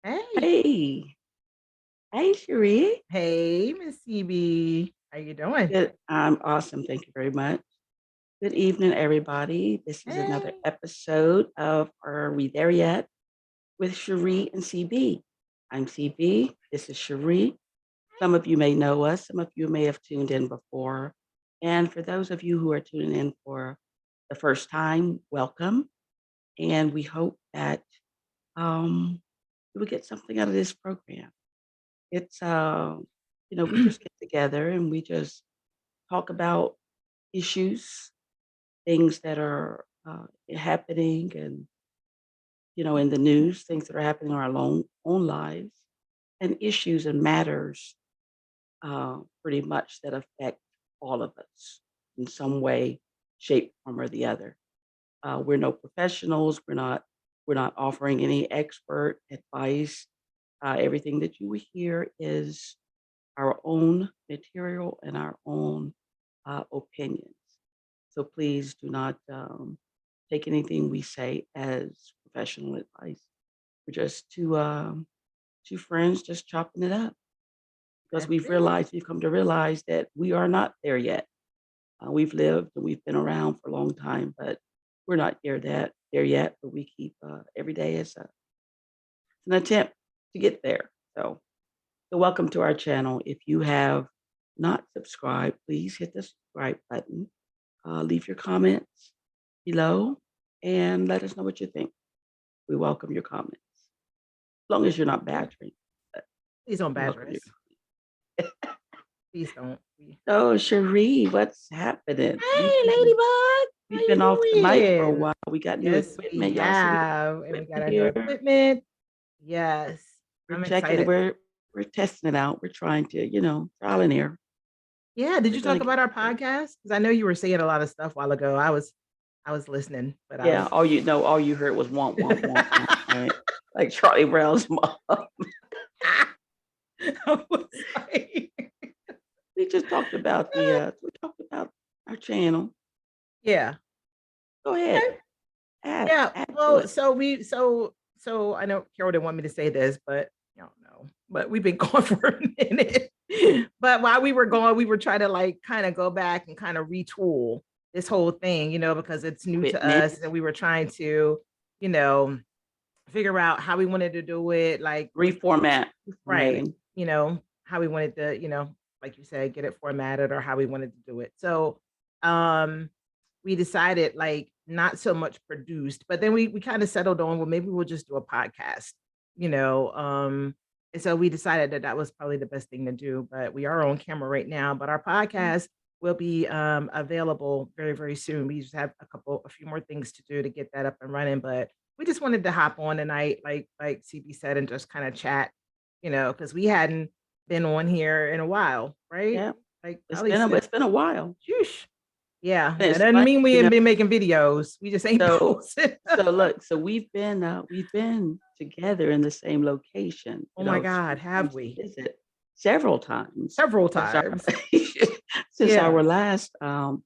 Hey, Hey, hey, Cherie. hey, Miss CB. How you doing? Good. I'm awesome. Thank you very much. Good evening, everybody. This is another Hey. episode of Are We There Yet? With Cherie and CB. I'm CB. This is Cherie. Some of you may know us. Some of you may have tuned in before. And for those of you who are tuning in for the first time, welcome. And we hope that you will get something out of this program. It's we just get together and we just talk about issues, things that are happening, and in the news, things that are happening in our own lives, and issues and matters, pretty much that affect all of us in some way, shape, form, or the other. We're no professionals. We're not offering any expert advice. Everything that you will hear is our own material and our own opinions. So please do not take anything we say as professional advice. We're just two friends just chopping it up because That's it. we've come to realize that we are not there yet. We've lived and we've been around for a long time, but we're not there yet. But we keep every day as an attempt to get there. So welcome to our channel. If you have not subscribed, please hit the subscribe button. Leave your comments below and let us know what you think. We welcome your comments, as long as you're not badgering. But Please don't we badger welcome you. us. Please don't. So, Cherie, what's happening? Hey, Ladybug. How We've you been off the mic for a doing? while. We got new Yes, we equipment. Y'all see we got have, and new we got our new equipment here. equipment. Yes, We're I'm checking it. excited. We're testing it out. We're trying to, trial and error. Yeah, did We're you gonna talk get about our there. podcast? Because I know you were saying a lot of stuff a while ago. I was listening, but I Yeah, was. all you heard was womp womp womp womp, right? Like Charlie Brown's mom. I was like, We just talked about our channel. yeah. Go ahead, Okay. add Yeah. add to Well, it. so I know Carol didn't want me to say this, but you don't know. But we've been gone for a minute. But while we were gone, we were trying to like kind of go back and kind of retool this whole thing, because it's new to Equipment, us, and we were trying to, you know, figure out how we wanted to do it, like right, reformatting. how we wanted to, like you said, get it formatted or how we wanted to do it. So, um, we decided like not so much produced, but then we kind of settled on, well, maybe we'll just do a podcast, you know. And so we decided that that was probably the best thing to do. But we are on camera right now, but our podcast will be available very, very soon. We just have a few more things to do to get that up and running, but we just wanted to hop on tonight, like CB said, and just kind of chat, because we hadn't been on here in a while, right? Yeah, Like it's probably been a since, it's been a while. Sheesh. Yeah, And that it's doesn't funny, mean we ain't been making videos. We just ain't So posted. so look, so we've been together in the same location, Oh my so God, we have used to we? visit several times Several since our times. since Yeah, our last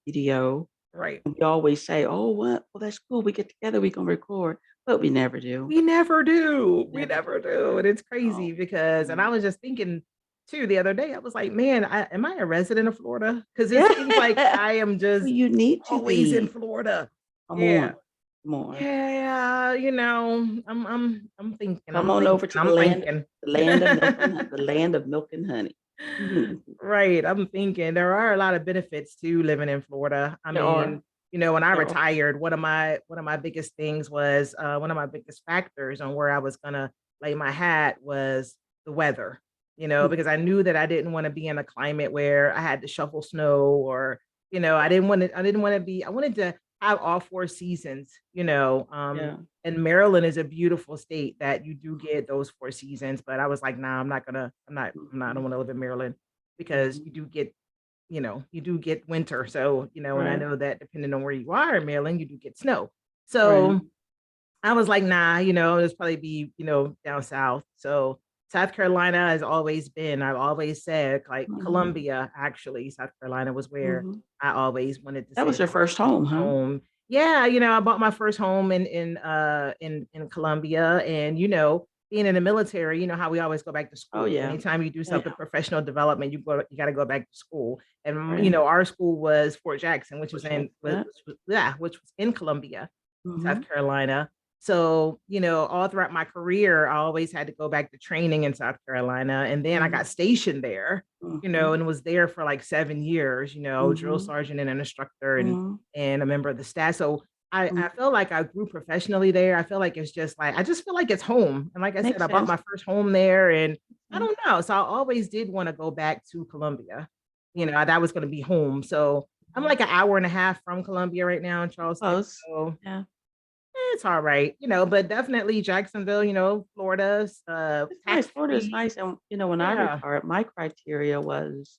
video. right. We always say, "Oh, what? Well, that's cool. We get together, we can record," but we never do. We never do. We Never do. never do. And it's crazy Oh, because, and I was just thinking too the other day, I was like, man, am I a resident of Florida? Because it seems like yeah. I am Well, just you need to always in be. Florida. Come Yeah. on, come on, Yeah, I'm thinking, come I'm on over thinking, to I'm thinking. the land of milk and the land of milk and honey. Right. I'm thinking there are a lot of benefits to living in Florida. I There are, mean, when I there are. retired, one of my biggest things was one of my biggest factors on where I was gonna lay my hat was the weather, because I knew that I didn't want to be in a climate where I had to shovel snow or, I wanted to have all four seasons, Yeah. and Maryland is a beautiful state that you do get those four seasons. But I was like, nah, I don't Mhm, want to live in Maryland because mhm. you do get winter. So, and I Right, know that depending on where you are in Maryland, you do get snow. right. So I was like, nah, it's probably be, down south. So South Carolina has always been, I've always said, like Mhm, Columbia, actually, South Carolina was where mhm. I always wanted to That say was your that first home, huh? home. Yeah, I bought my first home in Columbia, and being in the military, you know how we always go back to Oh, school. yeah. Anytime you do Yeah, something professional development, you got to go back to school. And you right. know, our school was Fort Jackson, which was Which makes sense. which was in Columbia, South Mhm, Carolina. So, you know, all throughout my career, I always had to go back to training in South Carolina. And then I mhm, got stationed there, you know, mhm, and was there for like 7 years, you know, drill mhm, sergeant and an instructor mhm, and a member of the staff. So mhm. I feel like I grew professionally there. I feel like it's just like I just feel like it's home. And like I said, Makes I bought sense. my first home there and I Mm, don't know. So I always did want to go back to Columbia. You mm, know, that was going to be home. So I'm mhm. like an hour and a half from Columbia right now in Charleston. Close. So Yeah. it's all right, you know, but definitely Jacksonville, you know, Florida's It's nice. tax Florida is free. nice, and, when I Yeah. retired, my criteria was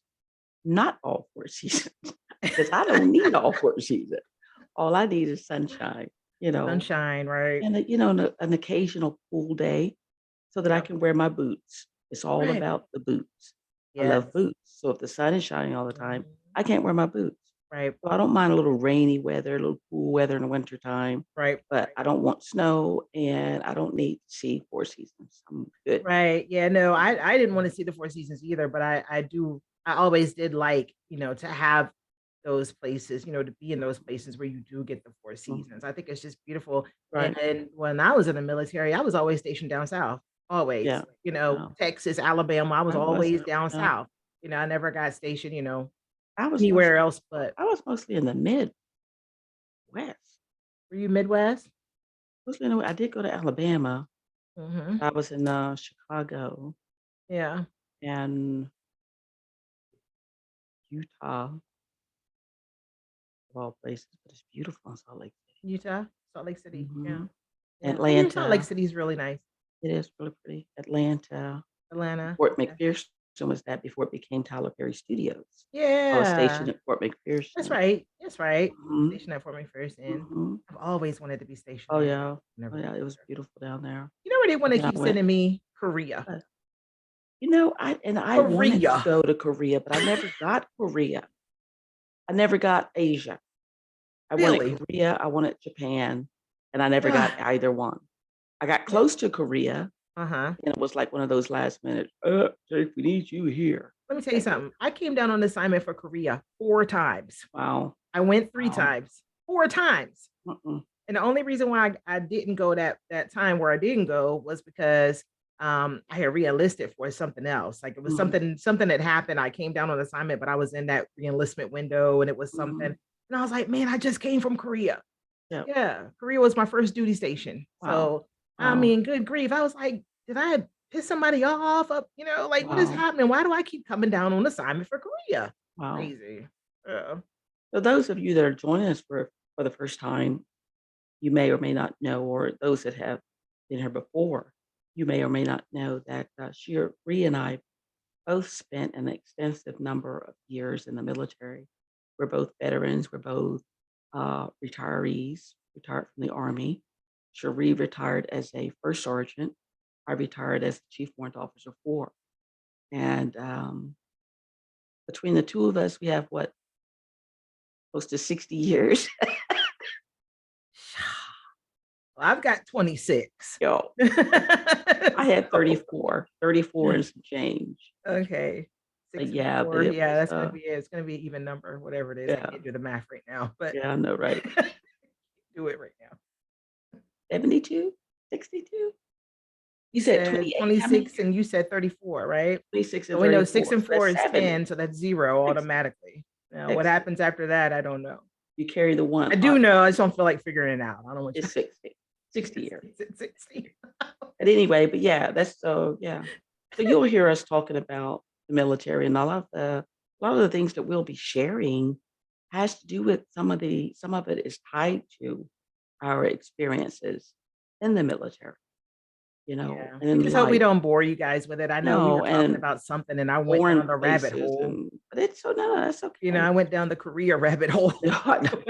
not all 4 seasons because I don't need all 4 seasons. All I need is sunshine, you know, Sunshine, right? and, an occasional cool day so that I Yeah. can wear my boots. It's all Right. about the boots. I Yes. love boots. So if the sun is shining all the time, Mhm. I can't wear my boots. Right. So I don't mind a little rainy weather, a little cool weather in the wintertime, Right. but I don't want snow and I don't need to see 4 seasons. I'm good. Right. Yeah, no, I didn't want to see the Four Seasons either, but I always did like, you know, to have those places, you know, to be in those places where you do get the Four Mhm. Seasons. I think it's just beautiful. And Right. then when I was in the military, I was always stationed down south. Always. Yeah. You know, Yeah. Texas, Alabama, I was I was always down yeah. south. You know, I never got stationed, you know, I was anywhere mostly else but I was mostly in the Midwest. were you Midwest? Mostly in the I did go to Alabama. Mhm. I was in, Chicago Yeah. and Utah, of all places, but it's beautiful in Salt Lake City. Utah, Salt Lake City. Yeah. Mhm. Yeah. I hear Salt Lake Atlanta. City is really nice. It is really pretty. Atlanta. Atlanta. Fort Yeah. McPherson was that before it became Tyler Perry Studios. I was Yeah. stationed at Fort That's McPherson. right. That's right. Mhm. Stationed at Fort McPherson. Mhm. I've always wanted to be stationed Oh, there. yeah. Oh, Never got yeah, it was there. beautiful down there. You know where they want And to then I keep went sending me? Korea. uh, I wanted to Korea. go to Korea, but I never got Korea. I never got Asia. I wanted Really? Korea, I wanted Japan, and I never got either one. I got close to Korea, Uh-huh. and it was like one of those last minute, Jake, we need you here." Let me tell you Okay. something. I came down on assignment for Korea 4 times. Wow. I went three Wow. times, 4 times. Mm-mm. And the only reason why I didn't go that time where I didn't go was because I had re-enlisted for something else. Like it was Mhm. something that happened. I came down on assignment, but I was in that re-enlistment window and it was something. Mhm. And I was like, man, I just came from Korea. Yep. Yeah, Korea was my first duty station. Wow. So I Wow. mean, good grief. I was like, did I piss somebody off? Up, you know, like what is Wow. happening? Why do I keep coming down on assignment for Korea? Wow. Crazy. Yeah. So those of you that are joining us for the first time, you may or may not know, or those that have been here before, you may or may not know that Shiri and I both spent an extensive number of years in the military. We're both veterans. We're both retirees, retired from the Army. Cherie retired as a first sergeant. I retired as Chief Warrant Officer 4. And between the two of us, we have what, close to 60 years. Well, I've got 26. Yo, I had So, 34 and some change. okay. But Six and yeah, but four. it Yeah, was, that's gonna be it. It's gonna be an even number, whatever it is. I yeah, can't do the math right now, but yeah, I know, right? do it right now. 72, 62. You You said said 28. How many 26 years? and you said 34, right? 26 and So we know six 34. and So four that's is 70. 10, so that's zero Excellent. automatically. Now, what Excellent. happens after that, I don't know. You carry the one I do up. know, I just don't feel like figuring it out. I don't want you It's 60. 60 it's, years. it's 60. But anyway, but yeah, that's so yeah. So you'll hear us talking about the military and a lot of the things that we'll be sharing has to do with some of it is tied to our experiences in the military, Yeah. and We in just hope we life. don't bore you guys with it. I know we were No, talking and about something and I went foreign down the rabbit places hole. but it's so no, that's You know, I okay. went down the Korea rabbit hole. No, I know.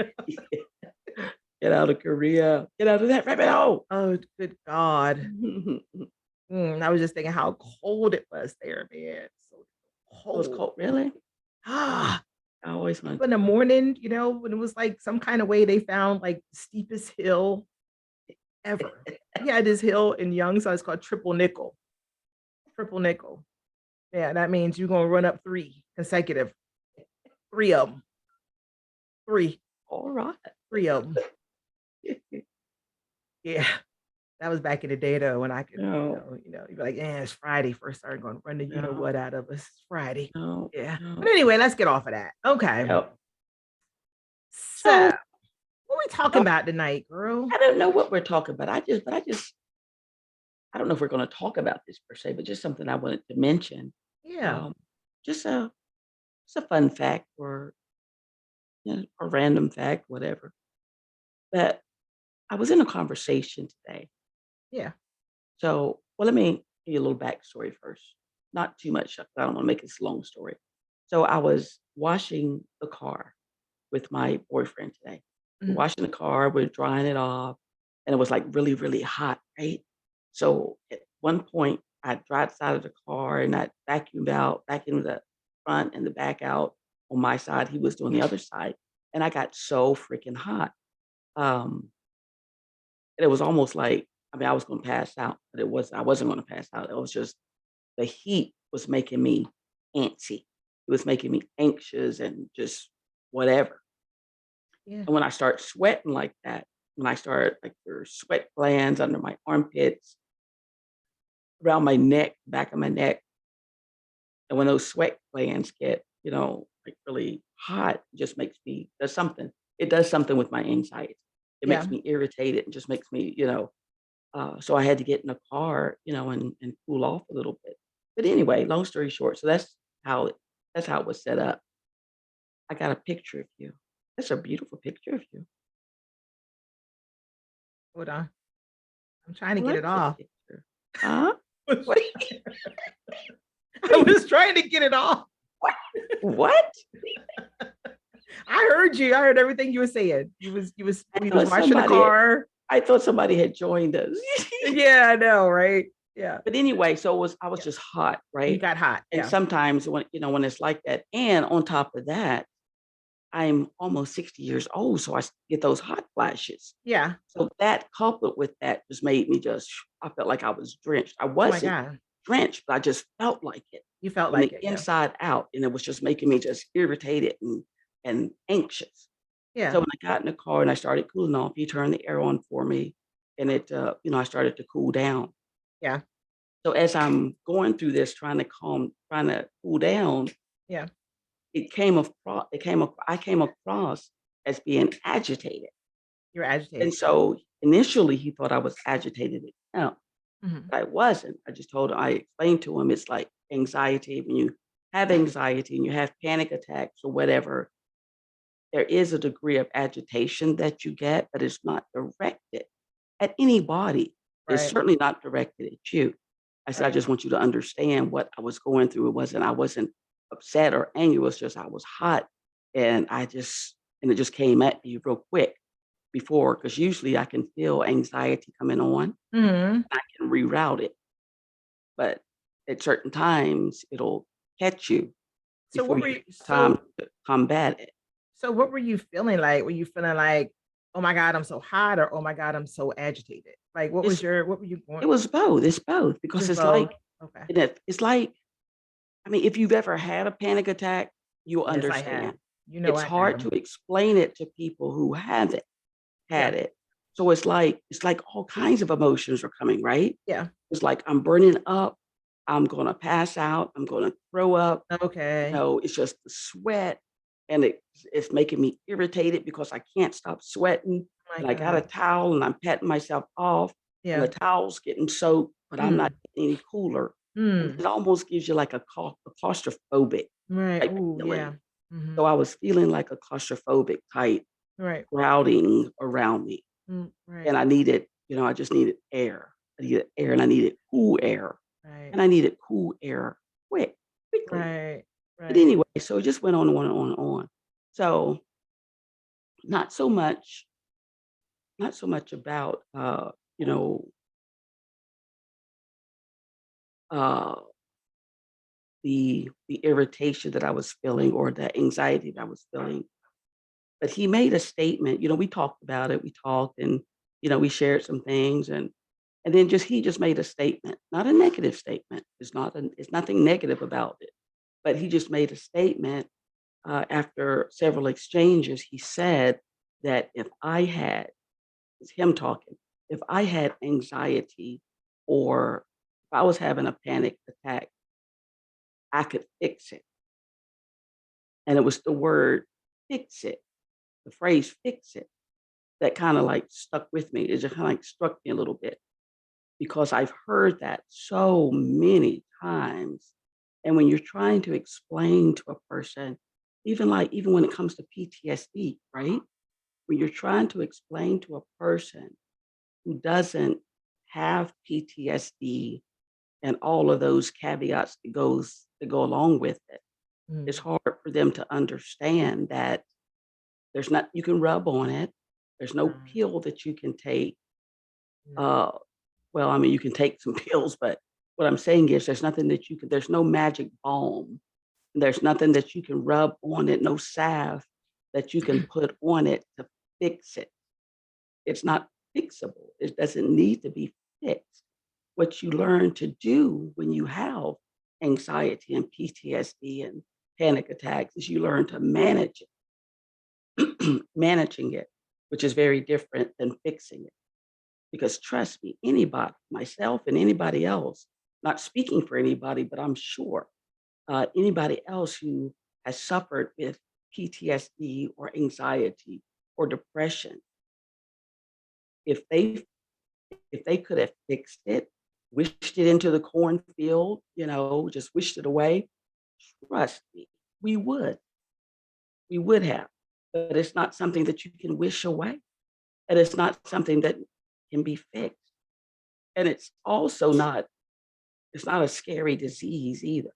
Get out of Korea. Get out of that rabbit hole. Oh, good God. I was just thinking how cold it was there, man. So It was cold. cold. Really? Ah, I always up wanted to in the go. morning, you know, when it was like some kind of way they found like the steepest hill ever. He had this hill in Youngstown, it's called triple nickel. Triple nickel. Yeah, that means you're gonna run up 3 consecutive. 3 of them. 3. All right. 3 of them. Yeah. That was back in the day though when I could, No, you'd be like, "Yeah, it's Friday." First started going to run the you know no, what out of us. It's Friday. no, Yeah. But no. anyway, let's get off of that. Okay. No. So So what we talking uh, about tonight, girl? I don't know what we're talking about. I don't know if we're going to talk about this per se, but just something I wanted to mention. Yeah. Um, just a fun fact or a random fact, whatever. But I was in a conversation today. Yeah. So, well, let me give you a little backstory first. Not too much. I don't want to make this a long story. So I was washing the car with my boyfriend today. We're Mhm. washing the car, we're drying it off, and it was like really, really hot, right? So at one point, I dried the side of the car and I vacuumed out, vacuumed the front and the back out on my side. He was doing the other side, and I got so freaking hot. Um, and it was almost like, I mean, I was going to pass out, but I wasn't going to pass out. It was just the heat was making me antsy. It was making me anxious and just whatever. Yeah. And when I start sweating like that, when I start like there's sweat glands under my armpits, around my neck, back of my neck, and when those sweat glands get, like really hot, it just makes me does something. It does something with my anxiety. It Yeah. makes me irritated and just makes me, so I had to get in the car, and cool off a little bit. But anyway, long story short, so that's how it was set up. I got a picture of you. That's a beautiful picture of you. Hold on. I'm trying to I get like it that off. picture. Huh? I was What? What do you mean? was trying to get it off. What? What? I heard you. I heard everything you were saying. I We was thought washing the somebody had, car. I thought somebody had joined us. Yeah, I know, right? Yeah. But anyway, so I was Yeah. just hot, You right? got hot. And Yeah. sometimes when it's like that, and on top of that, I'm almost 60 years old, so get those hot flashes. Yeah. So that coupled with that just made me I felt like I was drenched. I Oh my wasn't God. drenched, but I just felt like it You felt from the like it. Yeah. inside out. And it was just making me just irritated and anxious. Yeah. So when I got in the car and I started cooling off, he turned the air on for me and I started to cool down. Yeah. So as I'm going through this, trying to cool down, Yeah. I came across as being agitated. You're And agitated. so initially he thought I was agitated at him, Mhm. but I wasn't. I explained to him it's like anxiety. When you have anxiety and you have panic attacks or whatever, there is a degree of agitation that you get, but it's not directed at anybody. It's Right. certainly not directed at you. I said, I Right. just want you to understand what I was going through. I wasn't upset or angry. It was just I was hot and it just came at me real quick before, because usually I can feel anxiety coming on and Mhm. I can reroute it. But at certain times it'll catch you So before what you were have you time so to combat it. so what were you feeling like? Were you feeling like, "Oh my God, I'm so hot," or "Oh my God, I'm so agitated"? Like It's what were you going it was both. It's both It because was both? Okay. it's like, I mean, if you've ever had a panic attack, you'll Yes, I have. understand. You know It's I had hard to them. explain it to people who haven't Yeah. had it. So it's like all kinds of emotions are coming, right? Yeah. It's like I'm burning up, I'm gonna pass out, I'm gonna throw up. Okay. It's just the sweat and it's making me irritated because I can't stop sweating. Oh my And I got a God. towel and I'm patting myself off and Yeah. the towel's getting soaked, but I'm not Mm. getting any cooler. And Mm. it almost gives you like a claustrophobic Right. type Oh, feeling. yeah. Mhm. So I was feeling like a claustrophobic type Right. crowding around me. Right. And I just needed air. I needed air and I needed cool air. Right. And I needed cool air quickly. Right. But Right. anyway, so it just went on and on and on and on. So not so much, not so much about you know, uh the irritation that I was feeling or the anxiety that I was feeling. But he made a statement, we talked about it, we talked and we shared some things, and then he just made a statement, not a negative statement. It's nothing negative about it, but he just made a statement after several exchanges. He said that if I had, it's him talking, if I had anxiety or if I was having a panic attack, I could fix it. And it was the word fix it, the phrase fix it, that kind of like stuck with me. It just kind of like struck me a little bit because I've heard that so many times. And when you're trying to explain to a person, even when it comes to PTSD, right? When you're trying to explain to a person who doesn't have PTSD and all of those caveats that go along with it, it's Mm, hard for them to understand that there's not you can rub on it. There's no mm, pill that you can take. mm, Uh, well, I mean, you can take some pills, but what I'm saying is there's nothing that you can. There's no magic balm. There's nothing that you can rub on it. No salve that you can put on it to fix it. It's not fixable. It doesn't need to be fixed. What you learn to do when you have anxiety and PTSD and panic attacks is you learn to manage it, managing it, which is very different than fixing it. Because trust me, anybody, myself and anybody else, not speaking for anybody, but I'm sure anybody else who has suffered with PTSD or anxiety or depression, if they if they could have fixed it, wished it into the cornfield, just wished it away, trust me, we would. We would have. But it's not something that you can wish away. And it's not something that can be fixed. And it's not a scary disease either,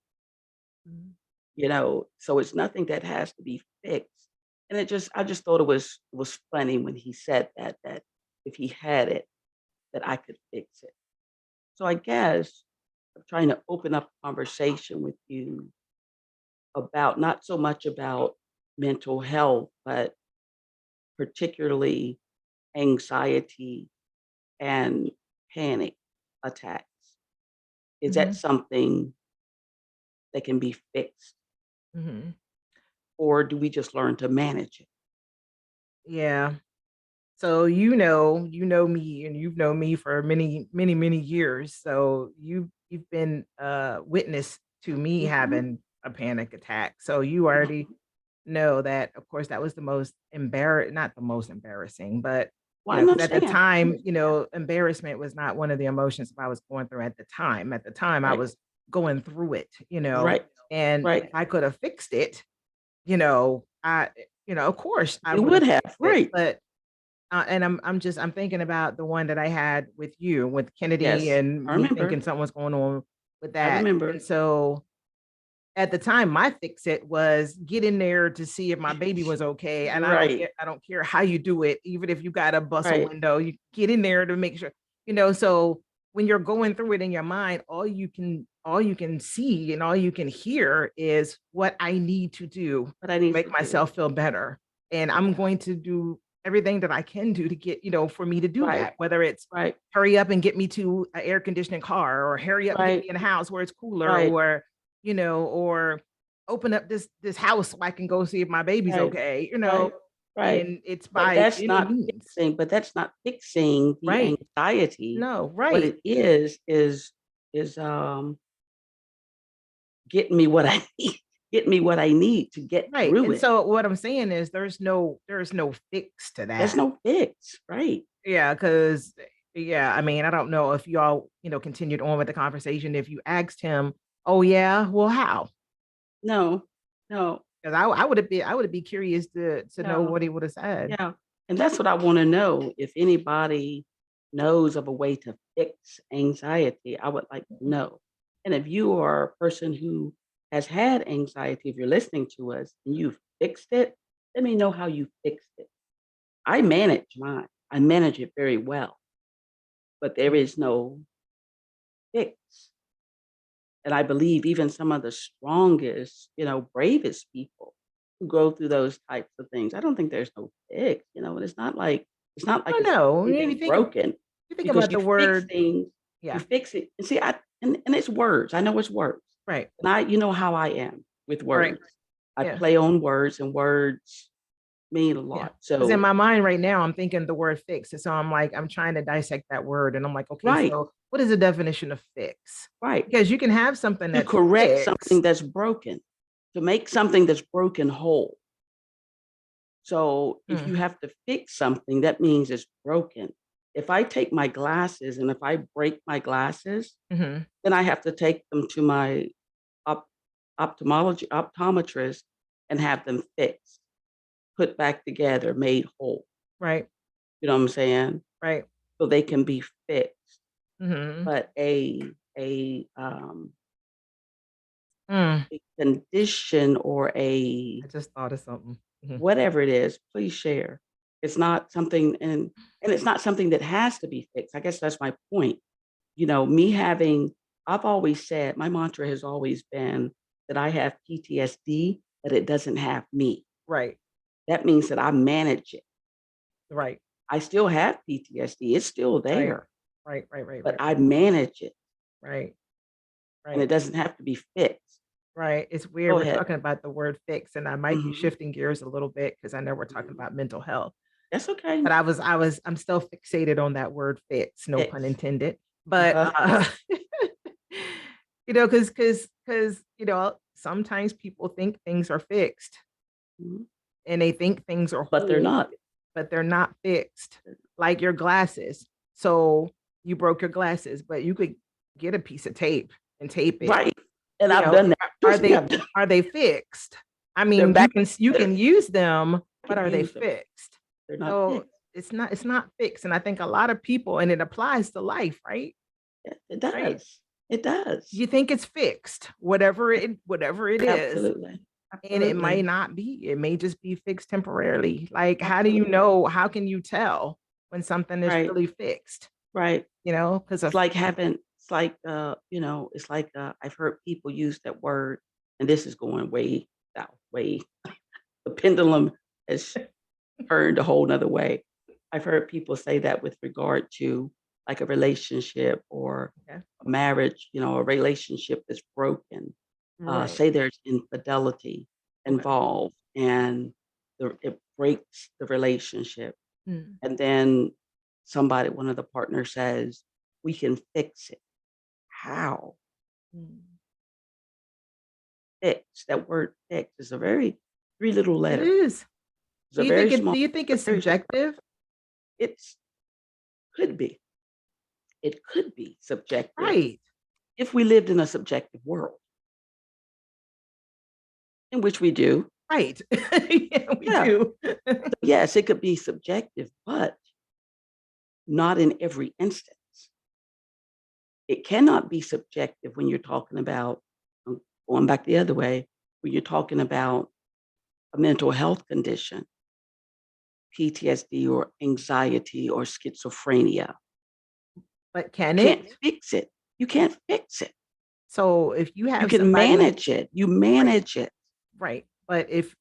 mm. so it's nothing that has to be fixed. And I just thought it was funny when he said that if he had it, that I could fix it. So I guess I'm trying to open up a conversation with you about not so much about mental health, but particularly anxiety and panic attacks. Is that Mhm, something that can be fixed, mhm. or do we just learn to manage it? Yeah. So you know me and you've known me for many, many, many years. So you've been witness to me Mhm, having a panic attack. So you already mhm. know that of course that was the most not the most embarrassing, but Well, I because at the understand. I time, understand. embarrassment was not one of the emotions I was going through at the time. At the time I Right, was going through it, right, and if right. I could have fixed it, of course I You would would have have, fixed it, right. but and I'm thinking about the one that I had with you, with Kennedy, Yes, and I me remember. thinking something was going on with I that. remember. And so at the time, my fix it was get in there to see if my baby was okay. And Right, I don't care how you do it, even if you got to bust a right, window, you get in there to make sure, so when you're going through it in your mind, all you can see and all you can hear is what I need to do what I to need make to do. myself feel better. And I'm Yeah, going to do everything that I can do to get, for me to do right, that, whether it's right, hurry up and get me to an air conditioning car, or hurry up and get me right, in a house where it's cooler, right, or or open up this house so I can go see if my baby's right, okay, right, right. and it's by any means. But that's not fixing the Right. anxiety. No, What right. it is, getting me what I need, getting me what I need to get Right. through And it. so what I'm saying is there's no fix to There's that. no fix, right? Yeah, because yeah, I mean, I don't know if y'all, continued on with the conversation. If you asked him, oh yeah, well, how? No, no, Because I would be curious to know no. what he would have said. Yeah, and that's what I wanna know, if anybody knows of a way to fix anxiety, I would like to know. And if you are a person who has had anxiety, if you're listening to us and you've fixed it, let me know how you fixed it. I manage mine. I manage it very well, but there Mm, is no fix. And I believe even some of the strongest, bravest people who go through those types of things, I don't think there's no fix, and it's not like It's not like I it's know. anything broken You think because about the fix word. things, you Yeah. fix it. And see, and it's words. I know it's words. Right. And you know how I am with Right. words. I Yeah. play on words and words mean a Yeah. lot. Because in So, my mind right now, I'm thinking the word fix. And so I'm like, I'm trying to dissect that word. And I'm like, okay, right, so what is the definition of fix? right. Because you can have something To that's correct something fixed. that's broken, to make something that's broken whole. So if Mm, you have to fix something, that means it's broken. If I take my glasses and if I break my glasses, hmm. then I have to take them to my op- optometrist and have them fixed, put back together, made whole. Right. You know what I'm saying? Right. So they can be fixed. Hmm. But a um, Mm. a condition or a I just thought of something. Mhm. whatever it is, please share. It's not something, and it's not something that has to be fixed. I guess that's my point. You know, me having, I've always said, my mantra has always been that I have PTSD, but it doesn't have me. Right. That means that I manage it. Right. I still have PTSD. It's still Right. there, Right. Right. Right. but Right. I Right. manage it Right. and it Right. doesn't have to be fixed. Right. It's weird. Go We're ahead. talking about the word fix, and I might be Mhm. shifting gears a little bit because I know we're talking Mhm. about mental health. That's okay. But I'm still fixated on that word fix, no pun Fix. intended. But Uh-huh. sometimes people think things are fixed Mhm. and they think things are But they're whole, not. but they're not fixed. Like your glasses. So you broke your glasses, but you could get a piece of tape and tape it. Right. And You I've know, done that. are Trust me, they are they fixed? I they're mean, back you together. can use them, I but can are they use them. fixed? They're not So fixed. it's not fixed. And I think a lot of people, and it applies to life, right? It Right? does. It does. You think it's fixed, whatever it is, Absolutely. and it might Absolutely. not be. It may just be fixed temporarily. Like, how do you Absolutely. know? How can you tell when something is Right. really fixed? Right. Because It's of like having, it's like, it's like, I've heard people use that word, and this is going way south, way, the pendulum has turned a whole nother way. I've heard people say that with regard to like a relationship or okay, a marriage, a relationship that's broken. right, Say there's infidelity okay, involved and it breaks the relationship. mm, And then one of the partners says, we can fix it. How? mm. Fix. That word fix is a very three little It letters. is. It's a very small, Do you think it's very, subjective? it's could be. It could be subjective Right, if we lived in a subjective world, in which we do. right. Yeah, we Yeah. do. Yes, it could be subjective, but not in every instance. It cannot be subjective when you're talking about, going back the other way, when you're talking about a mental health condition, PTSD or anxiety or schizophrenia. But can it? Can't fix it. You can't fix it. So if you You have can somebody, manage it. You right, manage it. right. But if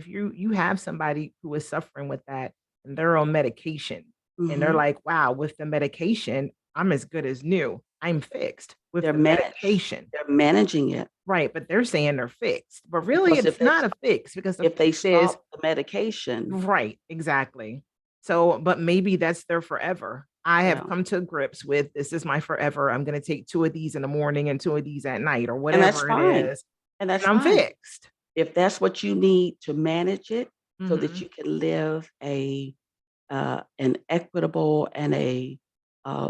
you have somebody who is suffering with that and they're on medication and they're Mhm. like, wow, with the medication, I'm as good as new. I'm fixed with They're the managed. medication. They're managing it Right. But they're saying they're fixed. But really because it's not a fix because the if they fix is stop the medication, right, exactly. So, but maybe that's their forever. I have yeah, come to grips with this is my forever. I'm going to take two of these in the morning and two of these at night or and that's whatever it fine. is. And that's And I'm fine. fixed. If that's what you need to manage it so that Hmm. you can live an equitable and a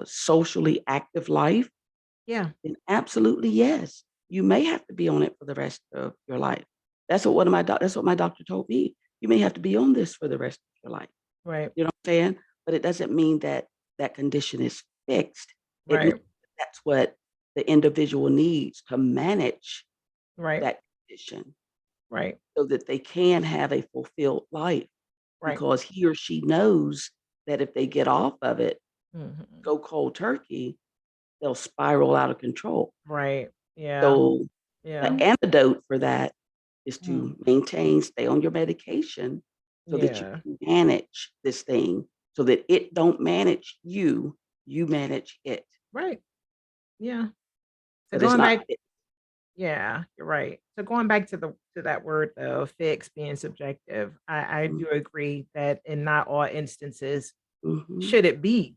socially active life, Yeah. then absolutely yes. You may have to be on it for the rest of your life. That's what my doctor told me. You may have to be on this for the rest of your life. Right. You know what I'm saying? But it doesn't mean that that condition is fixed. It means Right. that's what the individual needs to manage Right. that condition Right. so that they can have a fulfilled life Right. because he or she knows that if they get off of it, Hmm. go cold turkey, they'll spiral out of control. Right. Yeah. So the Yeah. antidote for that is Mm. to stay on your medication so that you Yeah. can manage this thing so that it don't manage you, you manage it. Right. Yeah. So But it's going not back, yeah, you're right. So going back to that word though, fix being subjective, I do agree that in not all instances mm-hmm, should it be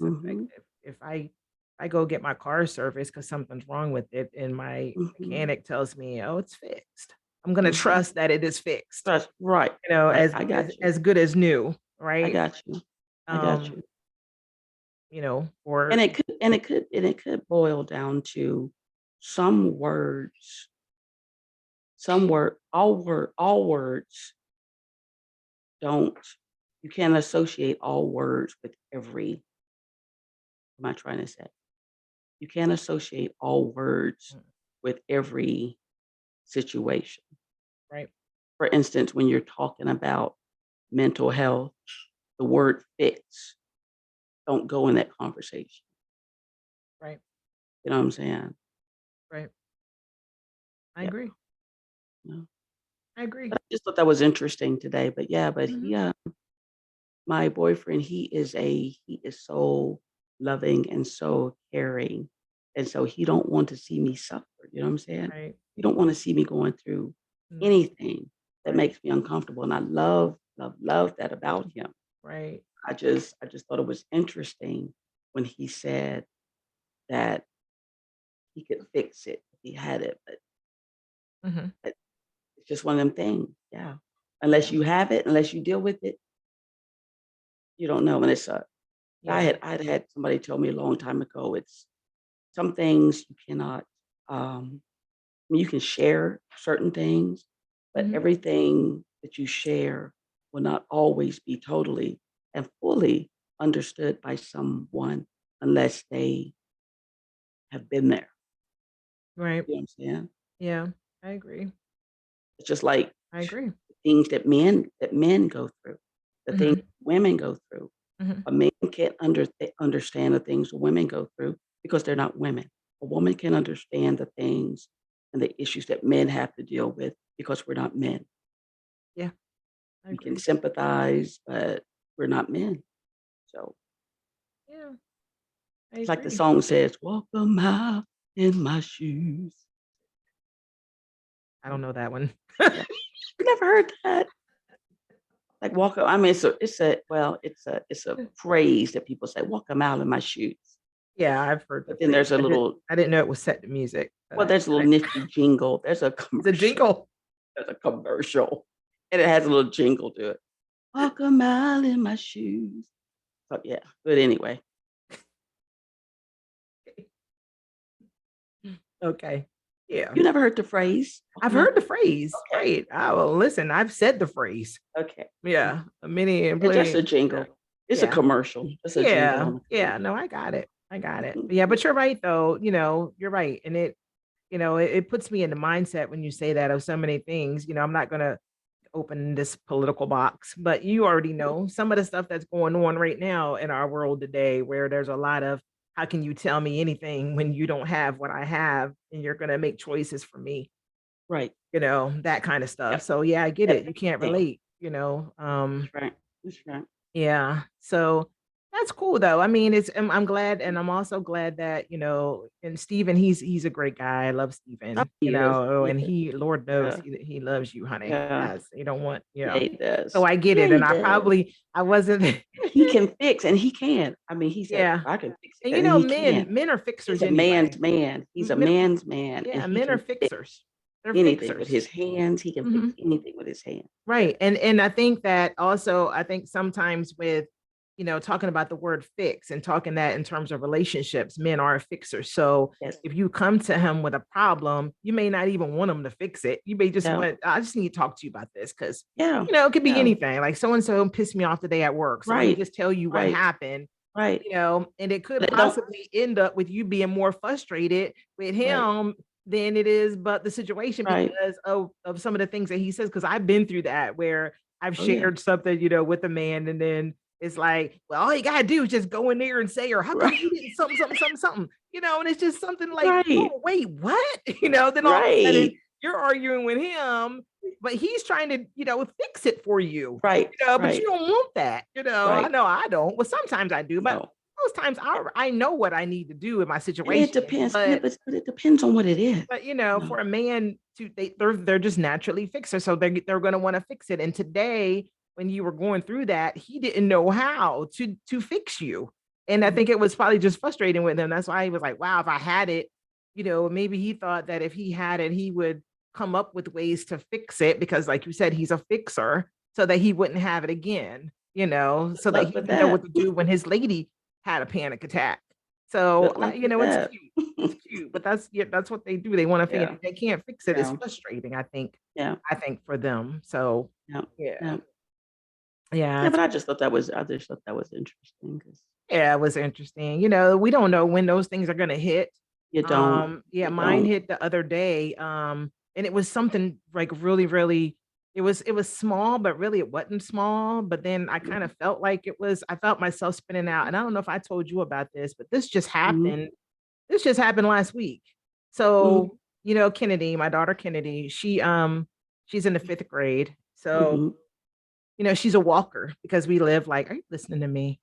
mm-hmm, subjective. If I go get my car serviced because something's wrong with it and my mm-hmm, mechanic tells me, "Oh, it's fixed," I'm gonna mm-hmm. trust that it is fixed, Trust, right, right. as I as got you. as good as new, I right? got you. I got Um, you. or And it could boil down to some words, all words don't, you can't associate all words with every, what am I trying to say? You can't associate all words mm, with every situation. right, For instance, when you're talking about mental health, the word fix don't go in that conversation. right, You know what I'm saying? right. I Yeah. agree. No. I agree. But I just thought that was interesting today. But yeah, but Mhm. he my boyfriend, he is so loving and so caring. And so he don't want to see me suffer. You know what I'm saying? Right. He don't want to see me going through No. anything that Right. makes me uncomfortable. And I love that about him. Right. I just thought it was interesting when he said that he could fix it if he had it, Mhm. but it's just one of them things. Yeah. Unless Yeah. you have it, unless you deal with it, you don't know. And it's Yeah. I'd had somebody tell me a long time ago, it's some things you cannot, I mean, you can share certain things, but Mhm. everything that you share will not always be totally and fully understood by someone unless they have been there. Right. You know what I'm saying? Yeah. I agree. It's just like I agree. things that men go through, the things Mhm. women go through. Mhm. A man can't understand the things women go through because they're not women. A woman can understand the things and the issues that men have to deal with because we're not men. Yeah. I We can agree. sympathize, but we're not men. So Yeah. I it's like the agree. song says, "Walk a mile in my shoes." I don't know that one. Yeah. You never heard that? Like walk a, I mean, it's a phrase that people say, "Walk a mile in my shoes." Yeah, I've heard the But then phrase. there's a little, I didn't know it was set to music, but well, there's a I little nifty jingle. There's a it's a commercial. jingle. There's a commercial, and it has a little jingle to it. Walk a mile in my shoes. So yeah, but anyway, Okay. Yeah. you never heard the phrase? Walk a I've mile. heard the phrase, Okay, right. I will listen, I've said the phrase. okay. Yeah, many and It's just plenty. a Yeah. jingle. It's a Yeah. commercial. It's a jingle Yeah. on a Yeah. commercial. No, I got it. I got it. Mhm. Yeah, but you're right though, you're right. And it puts me in the mindset when you say that of so many things. I'm not gonna open this political box, but you already know some of the stuff that's going on right now in our world today, where there's a lot of how can you tell me anything when you don't have what I have and you're gonna make choices for me, Right. that kind of stuff. Yep. So yeah, I get Yep. it. You can't Yeah. relate, That's right. That's right. yeah. So that's cool though. I mean, I'm glad, and I'm also glad that, and Steven, he's a great guy. I love Oh, Steven, he is. He and is. he, Lord knows Yeah. he loves you, honey. Yeah. Yes, he don't want, Yeah, he so does. I get Yeah, it. he And does. I wasn't, He can fix, and he can. I mean, he said, yeah. "I can fix it," And and he can. men are He's fixers a man's anyway. man. He's a Men, man's man, and yeah, he men are can fix fixers. They're anything with fixers. his hands. He can fix Mhm. anything with his hands. Yeah. Right. And I think that also, I think sometimes with, talking about the word fix and talking that in terms of relationships, men are fixers. So Yes. if you come to him with a problem, you may not even want him to fix it. You may just Yeah. want, I just need to talk to you about this because, Yeah. it could be Yeah. anything. Like so and so pissed me off today at work. So let me Right. just tell you what Right. happened, Right. and it could But it don't. possibly end up with you being more frustrated with Right. him than it is but the situation Right. because of some of the things that he says. Because I've been through that where I've Oh, yeah. shared something, with a man, and then it's like, well, all you gotta do is just go in there and say, or how come Right. you didn't something, something, something, something, and it's just something like, Right. oh, wait, what? Then all of a sudden Right. you're arguing with him but he's trying to, fix it for you, Right, but you right, don't want that, I right. know I don't. Well, sometimes I do, but No. most times I know what I need to do in my And it situation, depends, yeah, but it depends on what it is. for No. a man to they're just naturally fixers, so they're going to want to fix it. And today, when you were going through that, he didn't know how to fix you, and I think Mhm, it was probably just frustrating with him. That's why he was like, "Wow, if I had it, maybe he thought that if he had it, he would come up with ways to fix it because, like you said, he's a fixer, so that he wouldn't have it again, good so that luck he with would know that. what to do when his lady had a panic attack." So, Good luck with it's that. cute. It's cute, but that's what they do. They wanna figure Yeah, they can't fix it. It's yeah, frustrating, yeah, I think for them. So, yeah, yeah. yeah. Yeah, Yeah, but I just thought that was interesting because yeah, it was interesting. We don't know when those things are gonna hit. Yeah, you mine don't. hit the other day, and it was something, like, really, really it was small, but really it wasn't small, but then I Mhm, kinda felt like I felt myself spinning out, and I don't know if I told you about this, but mhm, this just happened last week. mhm, So, Kennedy, my daughter Kennedy, she's in the 5th grade. So, mhm. she's a walker because we live like, are you listening to me?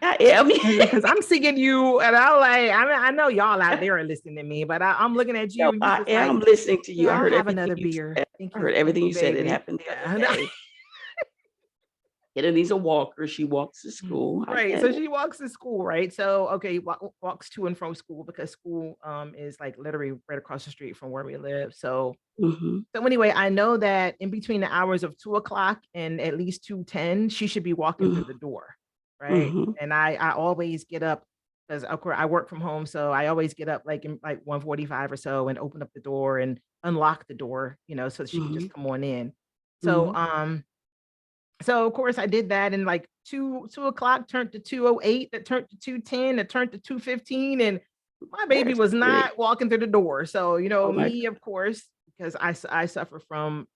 I am. Because I'm seeing you and I know y'all out there are listening to me, but I'm looking at No, you and you I just like, am listening to you. I I'll heard have everything another you beer. said. I heard Thank everything you, you said. It baby. happened the other Yeah. day. Kennedy's a walker. She walks to school. I Right. get So it. she walks to school, right? So okay, walks to and from school because school is like literally right across the street from where we live. Mhm, So anyway, I know that in between the hours of 2 o'clock and at least 2:10, she should be walking through mhm, the door, right? mhm, And I always get up because of course I work from home, so I always get up like in like 1:45 or so and open up the door and unlock the door, so that she can just mhm, come on in. So mhm. so of course I did that and like 2 o'clock turned to 2:08, that turned to 2:10, that turned to 2:15, and my baby That's was great. not walking through the door. So, Oh my me, of course, because I suffer from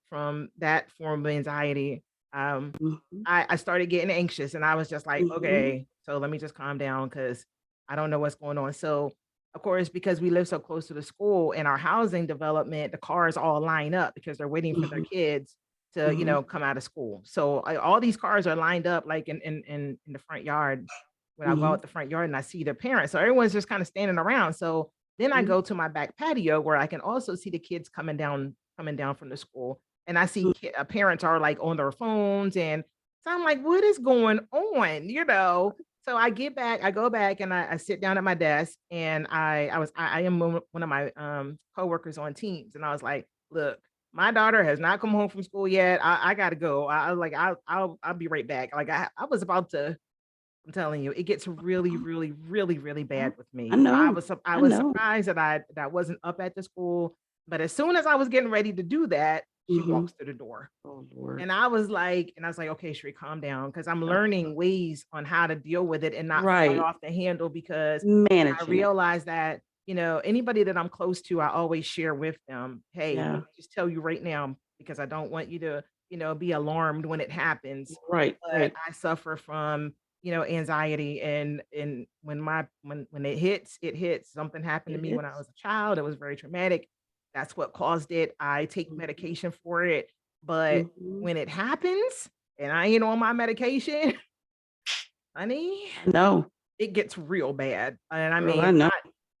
that form of anxiety. Um, Mhm, I started getting anxious and I was just like, mhm, okay, so let me just calm down because I don't know what's going on. So, of course, because we live so close to the school and our housing development, the cars all line up because they're waiting for their mhm, kids to, mhm, come out of school. So all these cars are lined up like in the front yard when I go mhm, out the front yard and I see their parents. So everyone's just kind of standing around. So then I mhm, go to my back patio where I can also see the kids coming down from the school. And I see mhm, parents are like on their phones. And so I'm like, what is going on? So I go back and I sit down at my desk and I am one of my coworkers on Teams. And I was like, look, my daughter has not come home from school yet. I gotta go. I was like, I'll be right back. Like I was about to, I'm telling you, it gets really, uh-huh, really, really, really yeah. bad with I me. So know. I I was know. surprised that I wasn't up at the school. But as soon as I was getting ready to do that, she Mhm. walks through the door. Oh, Lord. And I was like, okay, Sheree, calm down. Cause I'm Yeah. learning ways on how to deal with it and not fly Right. off the handle because I Managing it. realize that, anybody that I'm close to, I always share with them, hey, let Yeah. me just tell you right now, because I don't want you to, be alarmed when it happens. Right, But right. I suffer from, anxiety and when it hits, it hits. Something happened to It me when I is. was a child. It was very traumatic. That's what caused it. I take Mhm, medication for it. But mhm. when it happens and I ain't on my medication, honey, I know. it gets real bad. And I Girl, mean, I know.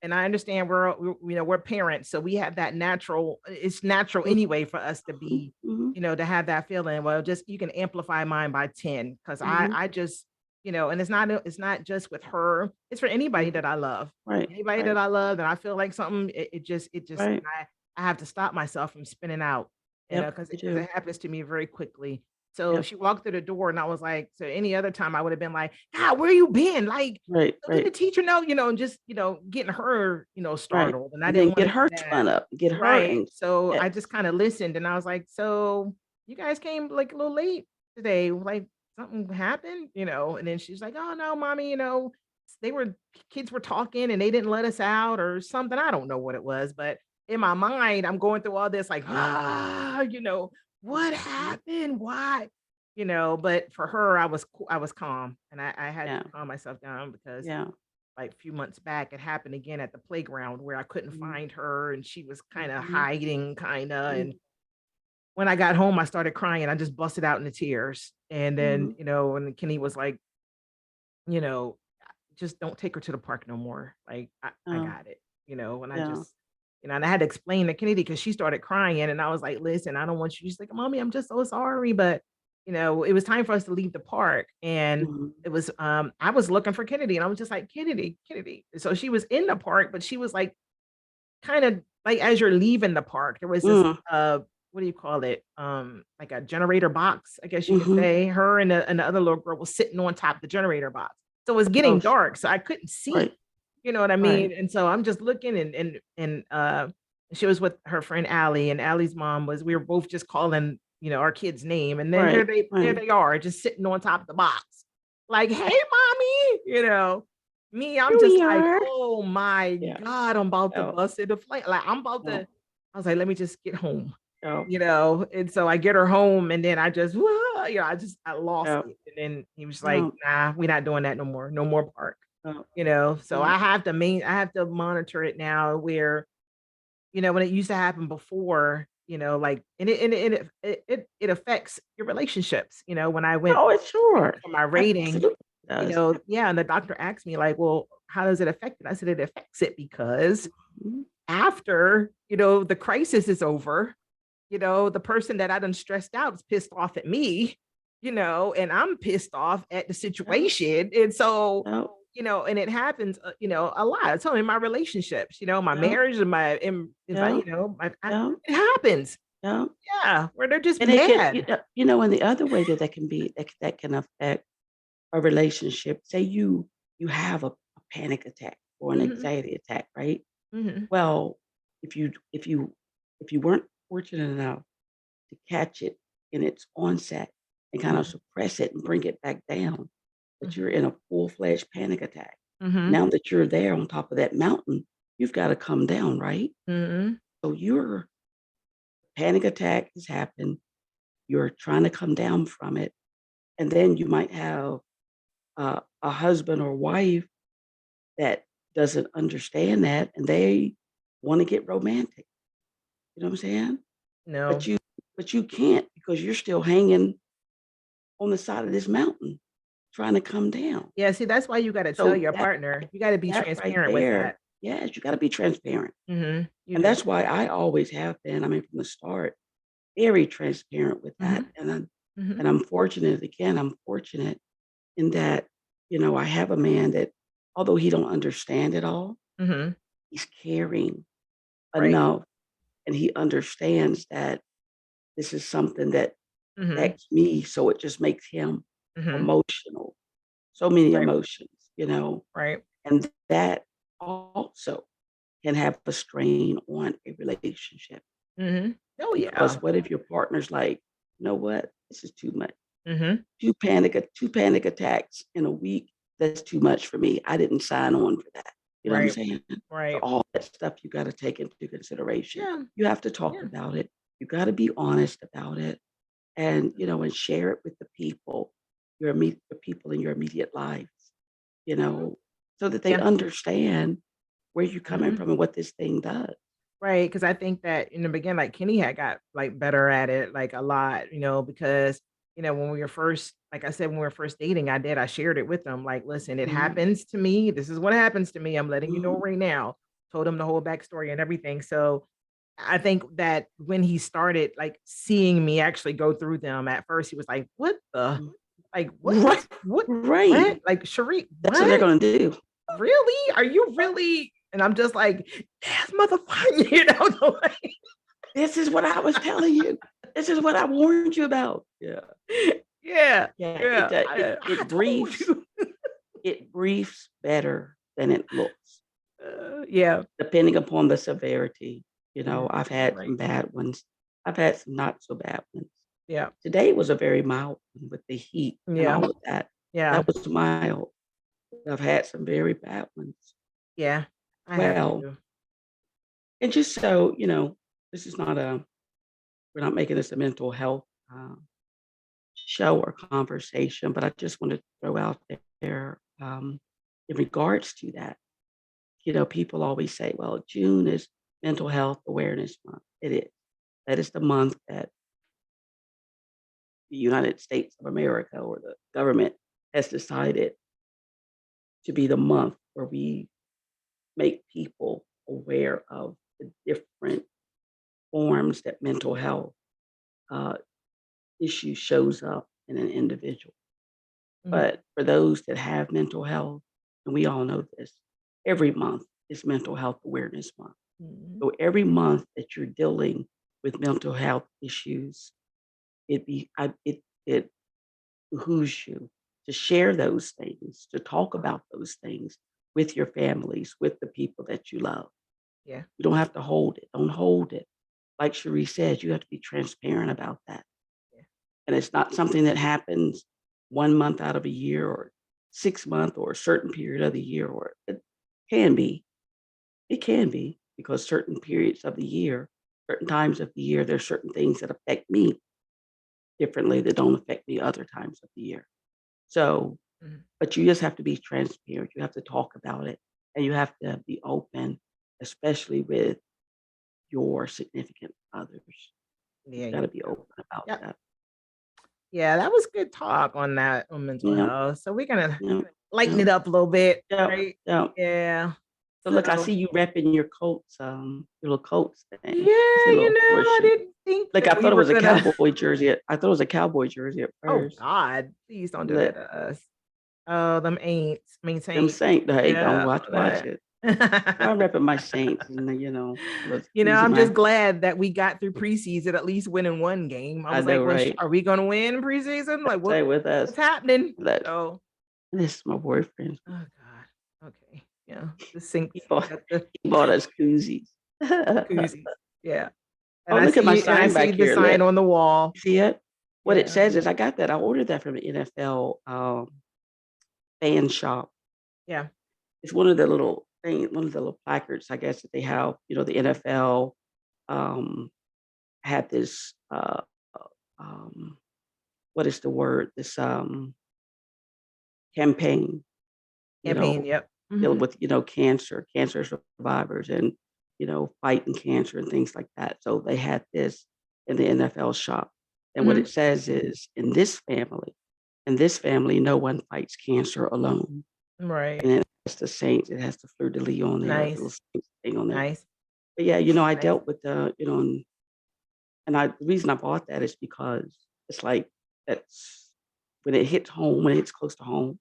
and I understand we're parents, so we have that natural. It's natural anyway for us to Mhm, be, mhm, to have that feeling. Well, just you can amplify mine by 10 because I mhm, I just, and it's not just with her. It's for anybody mhm. that I love. Right, Anybody that right, I love, and I feel like something. It just right. I have to stop myself from spinning out, Yep, because you it do. happens to me very quickly. So Yep. she walked through the door, and I was like, so any other time I would have been like, God, where you been? Like, Right, so did the right, teacher know, and just, getting her, right. startled. And I And then didn't want get to do her that. spun up, get her Right. anxious. So I just Yes. kind of listened and I was like, so you guys came like a little late today. Like something happened, and then she's like, oh no, mommy, they were kids were talking and they didn't let us out or something. I don't know what it was, but in my mind, I'm going through all this like, what Mhm. happened? Why? But for her, I was calm and I had to Yeah, calm myself down because yeah. like a few months back, it happened again at the playground where I couldn't Mhm, find her and she was kind of mhm, hiding, kind of. mhm. And when I got home, I started crying. I just busted out into tears. And then, Mhm. and Kenny was like, you know, just don't take her to the park no more. Like, I Oh, got it, and I yeah. just, and I had to explain to Kennedy because she started crying. And I was like, listen, I don't want you. She's like, Mommy, I'm just so sorry. But, it was time for us to leave the park. And Mhm. it was, I was looking for Kennedy and I was just like, Kennedy, Kennedy. So she was in the park, but she was like, kind of like as you're leaving the park, there was this, Mm. what do you call it? Like a generator box, I guess you could Mhm. say. Her and the other little girl was sitting on top of the generator box. So it was Oh, getting dark, sure. so I couldn't see. Right. You know what I Right. mean? And so I'm just looking and she was with her friend Allie, and Allie's mom was we were both just calling, our kid's name. And then Right. there Right. they are, just sitting on top of the box. Like, hey, mommy, me, I'm Here just we like, are. oh my Yeah. God, I'm about to Oh, bust into flame. Like, oh, I was like, let me just get home, oh, and so I get her home and then I just, "Wah," I lost oh, it. And then he was like, oh, nah, we're not doing that no more. No more park, oh, so oh, I have to monitor it now where, when it used to happen before, like, and it affects your relationships, when I went oh, it's sure. for my rating, Absolutely does. yeah, and the doctor asked me like, "Well, how does it affect it?" I said, "It affects it because Mhm. after, the crisis is over, the person that I done stressed out is pissed off at me, and I'm pissed off at the Oh, situation." And so, oh, and it happens, a lot. It's only in my relationships, my oh, marriage and if I, oh, oh, it happens. oh. Yeah, where they're just And it can, mad. and the other way that can be that can affect a relationship. Say you have a panic attack or an Hmm. anxiety attack, right? Hmm. Well, if you weren't fortunate enough to catch it in its onset and kind of Hmm. suppress it and bring it back down, but you're Hmm. in a full-fledged panic attack. Hmm. Now that you're there on top of that mountain, you've got to come down, right? Hmm. So your panic attack has happened. You're trying to come down from it, and then you might have a husband or wife that doesn't understand that, and they want to get romantic. You know what I'm saying? But No. you but you can't because you're still hanging on the side of this mountain trying to come down. Yeah, see, that's why you gotta tell So your partner. You gotta be that right transparent with there, that. yes, you gotta be transparent. You And do. that's why I always have been, I mean, from the start, very transparent with that. Mhm, mhm, I'm fortunate, again, I'm fortunate in that, I have a man that although he don't understand it all, mhm. he's caring Right. enough and he understands that this is something that Mhm, affects me, so it just makes him mhm. emotional. So many Right, emotions, right. and that also can have a strain on a relationship Mhm. Oh, because yeah. what if your partner's like, "You know what? This is too much. Mhm. 2 panic attacks in a week, that's too much for me. I didn't sign on for that." You know what I'm Right, saying? So right. all that stuff you gotta take into consideration. Yeah, You have to talk yeah. about it. You gotta be honest about it and share it with the people in your immediate lives, you Mhm. know, so that they Yeah. understand where you're coming Mhm. from and what this thing does. Right, because I think that in the beginning, like, Kenny had got, like, better at it, like, a lot, because, when we were first like I said, when we were first dating, I shared it with him, like, "Listen, it Mhm, happens to me. This is what happens to me. I'm letting you know mhm, right now." Told him the whole backstory and everything, so I think that when he started, like, seeing me actually go through them, at first, he was like, "What the? mm. Like, what? Right, What? right. What? Like, Cherie, That's what they're what? gonna do. Really? Are you really?" And I'm just like, "Yes, motherfucker," the way. "This is what I was telling you. This is what I warned you about." Yeah. Yeah, Yeah, yeah, I it told briefs you. it briefs better than it looks, Yeah. depending upon the severity. Mhm. I've had some Right. bad ones. I've had some not so bad ones. Yeah. Today was a very mild one with the heat and Yeah. all of that. Yeah. That was mild. I've had some very bad ones Yeah. as I have well. to. And just so, this is not we're not making this a mental health show or conversation, but I just want to throw out there in regards to that. People always say, well, June is Mental Health Awareness Month. It is. That is the month that the United States of America or the government has decided to be the month where we make people aware of the different forms that mental health uh, issue shows up in an individual. Mhm. But for those that have mental health, and we all know this, every month is Mental Health Awareness Month. Mhm. So every month that you're dealing with mental health issues, it behooves you to share those things, to talk about those things with your families, with the people that you love. Yeah. You don't have to hold it. Don't hold it. Like Cherie said, you have to be transparent about that. Yeah. And it's not something that happens 1 month out of a year or 6 month or a certain period of the year, or it can be. It can be because certain periods of the year, certain times of the year, there's certain things that affect me differently that don't affect me other times of the year. So, Mhm. but you just have to be transparent. You have to talk about it and you have to be open, especially with your significant others. Yeah. You've got to be open about Yep. that. Yeah, that was good talk on that on mental Yeah, health. So we're gonna yeah, lighten yeah, it up a little bit, yeah, right? yeah. Yeah. So look, I So see you repping your coats, your little coats thing. I yeah, see a little I portion. didn't think Like that I we thought it were was a gonna. cowboy jersey. I thought it was a cowboy jersey at Oh first. God, please don't do that Look, to us. Oh, them ain'ts, mean them saints. Saint, hey, don't Yeah, watch that. it. I'm repping my Saints, and was using I'm just my. glad that we got through preseason at least winning one game. I I was like, know, well, right? are we gonna win preseason? Like, Say with us. what's happening? Look, So, this is my boyfriend. oh God, okay, yeah, the sinks He bought, got the he bought us koozies. koozies, yeah. And Oh, I look at my see, and I sign see back the here. sign Look, on the wall. you see it? What it Yeah. says is I got that. I ordered that from the NFL fan shop. Yeah. It's one of the little things, one of the little placards, I guess, that they have. The NFL had this. Um, what is the word? This campaign. You Campaign. know, Yep. dealing Mhm. with cancer survivors, and fighting cancer and things like that. So they had this in the NFL shop, and what it Mhm. says is, in this family, no one fights cancer alone. Right. And it has the Saints. It has the fleur de lis on there, the little Nice. Saints thing on there. Nice. But yeah, I Nice. dealt with and the reason I bought that is because it's like that's when it hits home, when it hits close to home.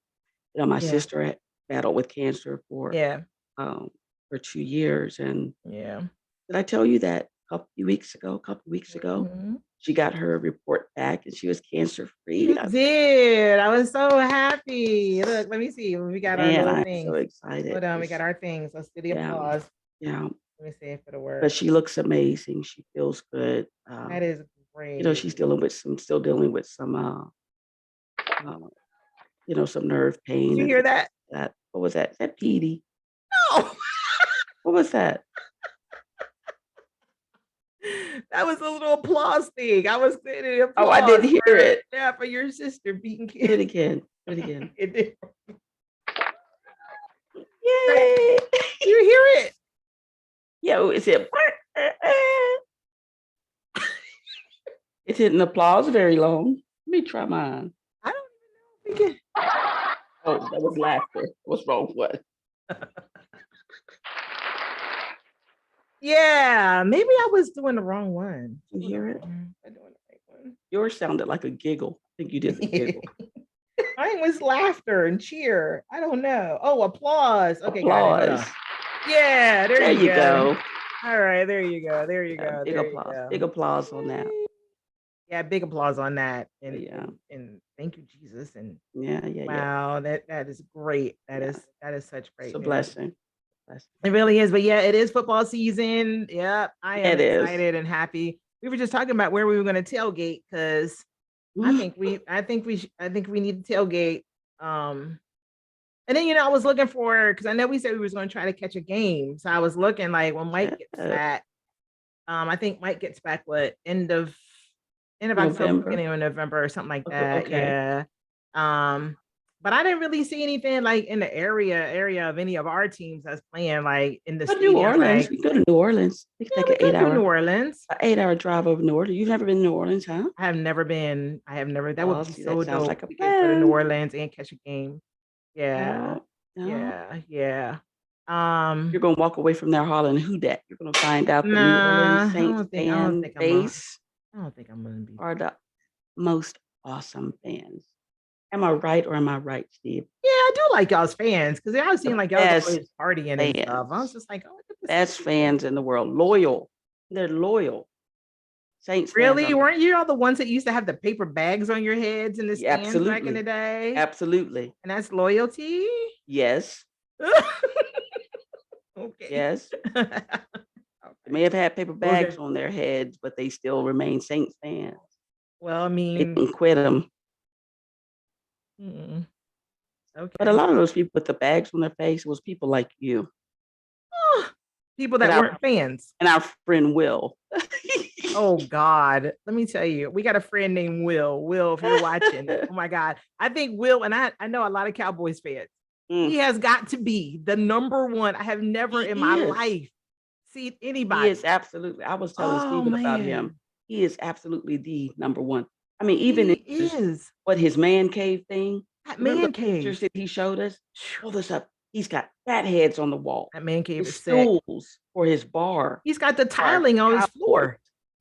My Yeah. sister had battled with cancer Yeah. um, for 2 years, and Yeah. did I tell you that a couple weeks ago, Mhm. she got her report back and she was cancer free. You did. I was so happy. Look, let me see. We got our Man, little I'm so things. excited. Hold on, we got our things. Let's do the Yeah, applause. yeah. Let me see if it'll But work. she looks amazing. She feels good. That is great. She's still dealing with some, uh, some nerve Did pain you and hear things that? like that. What was that? Is that Petey? No. What was that? That was a little applause thing. I was getting Oh, I applause didn't hear for it. yeah, for your sister beating Do kids. it again. Do it again. It did. Right. Yay! You hear it? Yo, is it? It didn't applause very long. Let me try mine. I don't even know if we Oh, that was laughter. What's wrong with what? Yeah, maybe I was doing the wrong one. You hear it? I'm doing the right Yours sounded like a giggle. I think you did the giggle. one. Mine was laughter and cheer. I don't know. Oh, applause. Okay, got it. Hold on. Applause. Yeah, there There you you go. go. All right, there you go. There you Yeah, go. big There you applause. go. Big applause on that. Yeah, big applause on that. And Yeah. and thank you, Jesus. And Yeah, yeah, yeah. wow, that is great. Yeah. That is such It's great a news. blessing. Blessing. It really is. But yeah, it is football season. Yep. I am It is. excited and happy. We were just talking about where we were going to tailgate because I think we need to tailgate. And then I was looking for because I know we said we was going to try to catch a game. So I was looking like when Mike gets Yeah. back. I think Mike gets back what end of October, November. beginning of November or something like that. Okay. Yeah. Um, but I didn't really see anything like in the area of any of our teams that's playing like in the But New stadiums. Orleans, Like, we go to New Orleans. We can yeah, take we could do New Orleans. an 8 hour drive over New Orleans. You've never been to New Orleans, huh? I have never been. I have never. That would Oh, be see, that so sounds dope. like a We could go to New plan. Orleans and catch a game. Yeah, Yeah, yeah. yeah. You're gonna walk away from there hollering "Who dat?" You're gonna find out the New Nah, Orleans Saints I don't fan think I'm a. base I don't think I'm gonna be. are the most awesome fans. Am I right or am I right, Steve? Yeah, I do like y'all's fans because I was seeing The like y'all was best always partying and stuff. I was fans, just like, oh, look at this. best fans in the world, loyal. They're loyal. Saints fans are Really? Weren't you all the ones that used to have the paper bags on your heads in the yeah, stands back in the absolutely, day? absolutely. And that's loyalty? Yes, Okay. yes. They may Okay. have had paper Okay. bags on their heads, but they still remain Saints fans. Well, I They mean, didn't quit them. mm, But a okay. lot of those people with the bags on their face was people like you People and that weren't fans. our friend Will. Oh God. Let me tell you, we got a friend named Will. Will, if you're watching, oh my God. I think Will, and I know a lot of Cowboys fans. Mm, He has got to be the number one. I have never in my he is. life seen He anybody. is absolutely. I was telling Oh Stephen about him. man. He is absolutely the number one. I mean, even He in is his man cave thing. that Remember man the cave. pictures that he showed us? Phew. Pull this up. He's got fat heads on the wall. That man cave His is sick. stools for his bar He's got the are tiling on his cowboys. floor.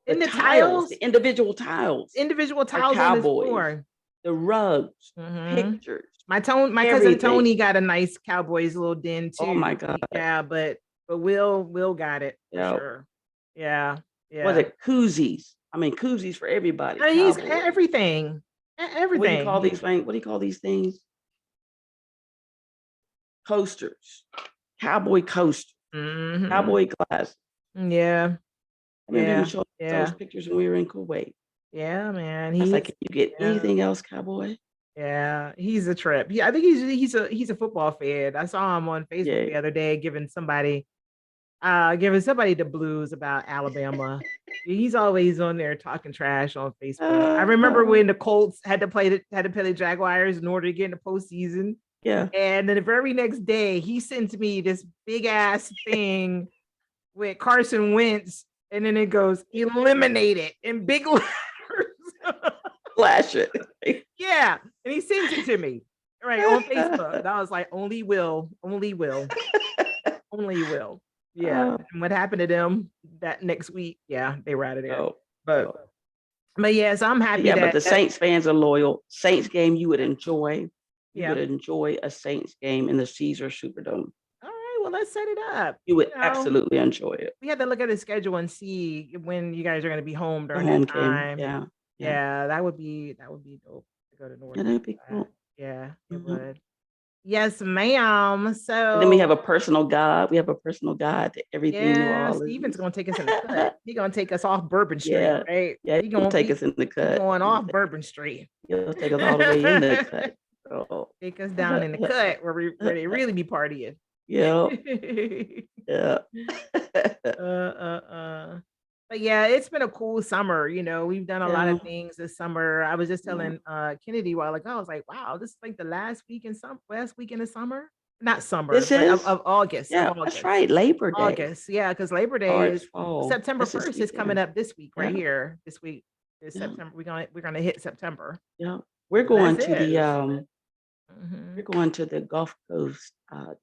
The In the tiles, tiles, the individual tiles individual are tiles on his cowboys. floor. The rugs, Hmm. pictures, My cousin everything. Tony got a nice Cowboys little den Oh too. my God. Yeah, but Will got it for Yeah. sure. Yeah, Was yeah. it koozies? I mean, koozies for everybody. I mean, he's Cowboys. everything. What do you Everything. call these things? What do you call these things? Coasters. Cowboy coasters. Hmm. Cowboy glasses. Yeah, I remember him yeah, showing us those yeah, pictures when we were in Kuwait. yeah, man. I was like, He's can you get yeah. anything else, Cowboy? Yeah, he's a trip. Yeah, I think he's a football fan. I saw him on Facebook Yeah. the other day giving somebody the blues about Alabama. He's always on there talking trash on Facebook. I remember Uh, when the Colts had to play the Jaguars in order to get in the postseason. yeah. And then the very next day, he sends me this big ass thing with Carson Wentz, and then it goes eliminated in big letters. Flash it. Yeah, and he sends it to me right on Facebook. And I was like, only Will, only Will, only Will. Yeah. Oh, And what happened to them that next week? Yeah, they were out of there. no, But no. but yes, I'm happy Yeah, but the that Saints fans are loyal. Saints game you would enjoy. You yeah. would enjoy a Saints game in the Caesar Superdome. All right, well, let's set it up. You You would know, absolutely enjoy it. we had to look at the schedule and see when you guys are going to be home The during that home game. time. Yeah. Yeah. Yeah, that would be dope to go to New Yeah, Orleans that'd for be that. cool. Yeah, it Mhm. would. Yes, ma'am. And then we have So a personal guide. We have a personal guide to everything New yeah, Steven's Orleans. gonna take us in the cut. He gonna take us off Bourbon Street, Yeah. right? Yeah, He he'll gonna take us in the he cut. going off Bourbon Street. He'll take us all the way in the cut. Oh. Take us down in the cut where they really be partying. Yeah. Yeah. But yeah, it's been a cool summer. We've done a lot Yeah. of things this summer. I was just Yeah. telling Kennedy a while ago, I was like, wow, this is like the last week in the summer. Not summer, This but of, is? of August. Of Yeah, that's August. right. Labor Day. August. Yeah, because Labor Or Day it's is fall. September That's this 1st is coming weekend. up this week right Yeah. here. This week is Yeah. September. We're gonna hit September. Yeah. We're So going that's to the it. we're Mhm. going to the Gulf Coast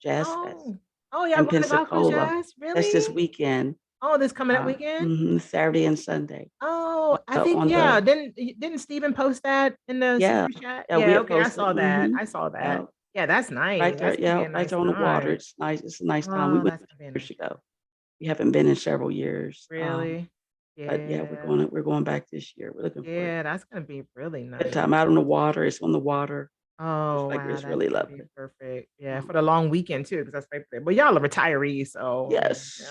Jazz Fest Oh, y'all in going to Golf Coast Pensacola. Jazz? That's this Really? weekend. Oh, this coming up weekend? Saturday and Sunday. Oh, I think On yeah. the Didn't Steven post that in the yeah. super chat? Yeah, we Yeah, have okay, I posted. saw that. I saw that. Yeah. Yeah, that's nice. Right there, That's gonna be yeah, a right nice there on the water. time. It's nice. It's a nice time. We Oh, went that's gonna be a years nice time. ago. We haven't been in several years. Really? But yeah, Yeah. we're going back this year. We're looking forward Yeah, that's gonna be really to that nice. time out on the water. It's on the water. Oh It's wow, that's really gonna be lovely. perfect. Yeah, for Um, the long weekend too, because that's right there. But y'all are retirees, so I mean, yes.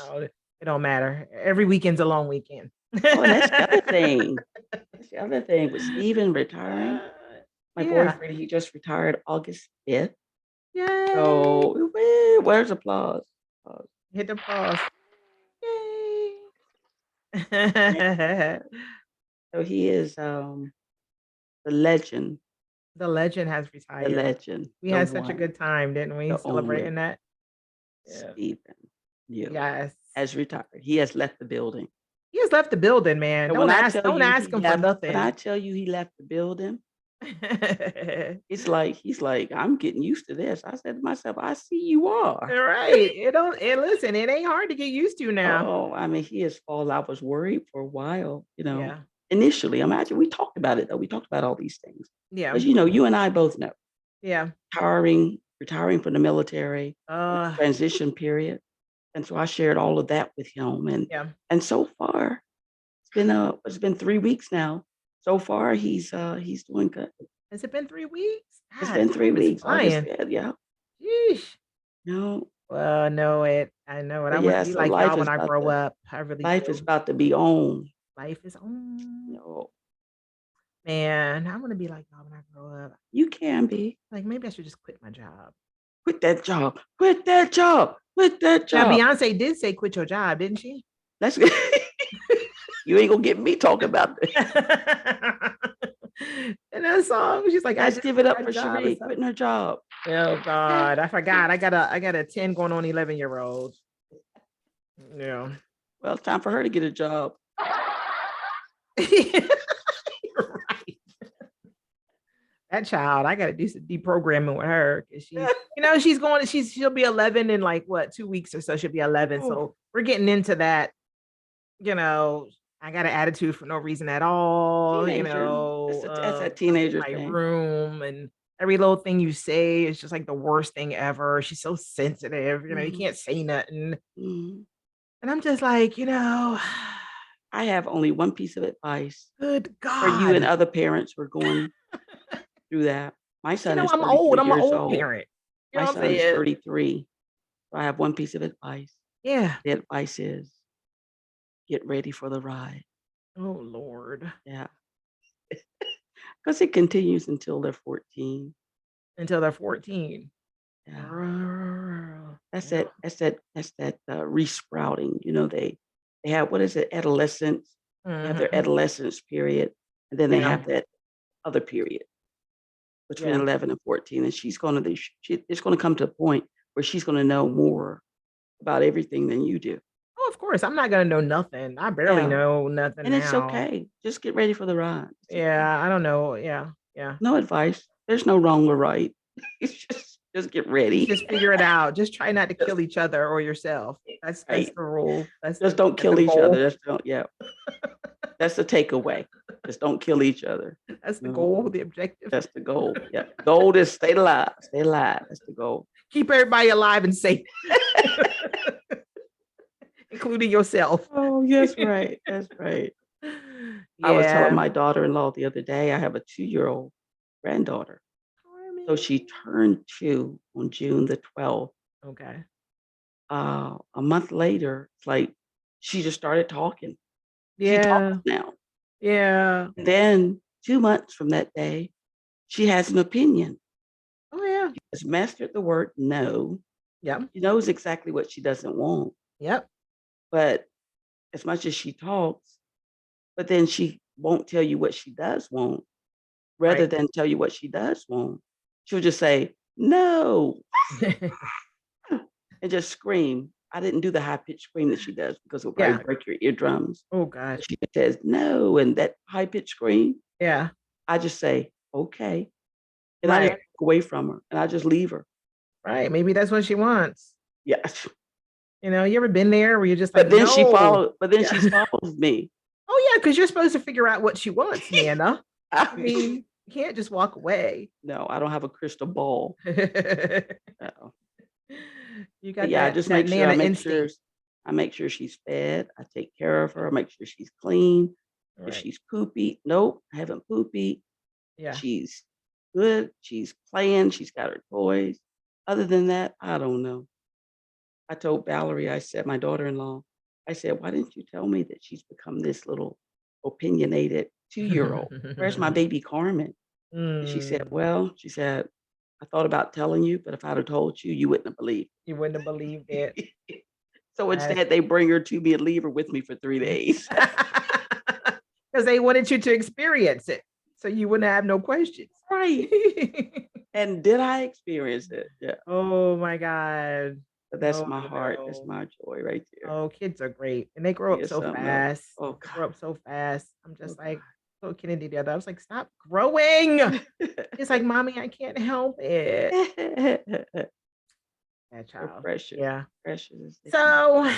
it don't matter. Every weekend's a long weekend. Oh, and that's the other thing. That's the other thing with Steven retiring. Uh, My yeah. boyfriend, he just retired August 5th. Yay. So where's applause? Applause. Hit the pause. Yay. So he is the legend The legend has The retired. legend, We the had such a one, good time, didn't we, the only celebrating that? Yeah. Stephen Yu Yes. has retired. He has left the building. He has left the building, man. And when I tell Don't you ask he him for left, when I nothing. tell you he left the building, he's like, I'm getting used to this. I said to myself, I see you are. Right. It don't it listen, it ain't hard to get used to now. Oh, I mean, he has fallen. I was worried for a while, Yeah. initially. Imagine we talked about it though. We talked about all these things. Yeah. Because you and I both know Yeah. retiring from the military, Uh, transition period. And so I shared all of that with him. yeah. And so far, it's been 3 weeks now. So far he's doing good. Has it been 3 weeks? It's God, been three time is weeks. August, flying. yeah. Yeesh. No, Well, I know it. I know it. I but want yeah, to be so like y'all when I grow up. I really life is do. about to be on. Life is on. No, Man, I want to be like y'all when I grow up. you can be. Like maybe I should just quit my job. Quit that job. Quit that job. Quit that Now, job. Beyonce did say quit your job, didn't she? Let's you ain't gonna get me talking about this. In that song, she's like, I Let's just give it quit up my for job or Cherie something. quitting her job. Oh God, I forgot. I got a 10 going on 11-year-old. Yeah. Well, it's time for her to get a job. You're right. That child, I gotta do some deprogramming with her because she'll be 11 in like what 2 weeks or so. She'll be 11. Oh. So we're getting into that, I got an attitude for no reason at all, Teenager. That's that teenager my thing. room and every little thing you say is just like the worst thing ever. She's so sensitive, you Mhm. can't say nothing. Mhm. And I'm just like, I have only one piece of advice good for you and God. other parents who are going through that. My son is I'm 33 old. I'm an years old old. parent. You My know what I'm son is saying? 33. So I have one piece of advice. Yeah. The advice is get ready for the ride. Oh Lord. Yeah. Because it continues until they're 14. Until they're 14. Yeah. Girl. That's Yeah. that resprouting. They have, what is it, adolescence. They have their Mhm. adolescence period, and then they Yeah. have that other period between Yeah. 11 and 14. And it's going to come to a point where she's going to know more about everything than you do. Oh, of course. I'm not gonna know nothing. I barely Yeah. know nothing And it's now. okay. Just get ready for the ride. It's okay. Yeah, I don't know. Yeah, yeah. No advice. There's no wrong or right. It's just get ready. Just figure it out. Just try not to kill each other or yourself. That's Right. the rule. Just don't kill the each goal. other. That's the takeaway. Just don't kill each other. That's the goal, the objective. That's the goal. Yeah. Goal is stay alive. Stay alive. That's the goal. Keep everybody alive and safe. Including yourself. Oh, yes, right. That's right. Yeah. I was telling my daughter-in-law the other day, I have a 2-year-old granddaughter. So she turned 2 on June the 12th. Okay. A month later, it's like she just started talking. She Yeah. talks now. Yeah. Then 2 months from that day, she has an opinion. Oh yeah. She has mastered the word no. Yep. She knows exactly what she doesn't want. Yep. But as much as she talks, but then she won't tell you what she does want. Rather Right. than tell you what she does want, she'll just say, no, and just scream. I didn't do the high-pitched scream that she does because it'll probably Yeah. break your eardrums. Oh gosh. She says, no, and that high-pitched scream, Yeah. I just say, okay. And I just Right. walk away from her, and I just leave her. Right. Maybe that's what she wants. Yes. You ever been there where you're just like, But then she no. follows me. Oh yeah, because you're supposed to figure out what she wants, Nana. I I mean, you can't just walk away. no, I don't have a crystal ball. You But got yeah, I that, just that make sure Nana instinct. I make sure she's fed. I take care of her. I make sure she's clean. If Right. she's poopy, nope, I haven't poopy. Yeah. She's good. She's playing. She's got her toys. Other than that, I don't know. I told Valerie, I said, my daughter-in-law, I said, why didn't you tell me that she's become this little opinionated 2-year-old? Where's my baby Carmen? And she said, well, I thought about telling you, but if I'd have told you, you wouldn't have believed. You wouldn't have believed it. So instead, they bring her to me and leave her with me for 3 days. Because they wanted you to experience it. So you wouldn't have no questions. Right. And did I experience it? Yeah. Oh my God. But that's No, my no, heart. That's no. my joy right there. Oh, kids are great. And they grow He up is so something else. fast. Oh They God. grow up so fast. I'm Oh just God. like, so Kennedy the other. I was like, stop growing. It's like, mommy, I can't help it. That They're child. precious. Yeah. Precious as they can. So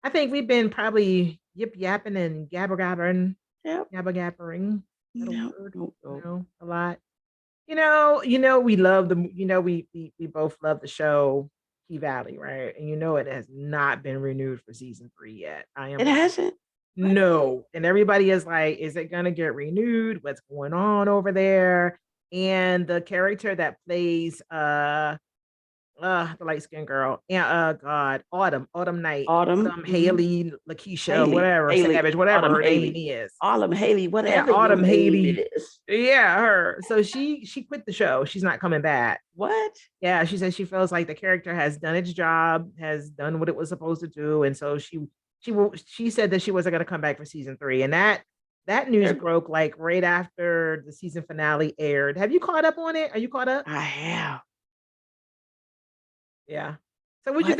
I think we've been probably yip yapping and gabber gabbering, Yep. gabber gabbering. That a No, word? no, no. A lot. We love we both love the show Key Valley, right? And it has not been renewed for season 3 yet. I It am like, hasn't. What? no. And everybody is like, is it gonna get renewed? What's going on over there? And the character that plays the light skinned girl. Yeah, God, Autumn Night, Autumn. Haley, Lakeisha, Haley. whatever, Haley. Savage, whatever Autumn her name Haley. is. Autumn Haley. Yeah, Whatever your Autumn name Haley. is. Yeah, her. So she quit the show. She's not coming back. What? Yeah, she said she feels like the character has done its job, has done what it was supposed to do, and so she said that she wasn't going to come back for season 3, and that news They're- broke like right after the season finale aired. Have you caught up on it? Are you caught up? I have. Yeah. So what'd What? you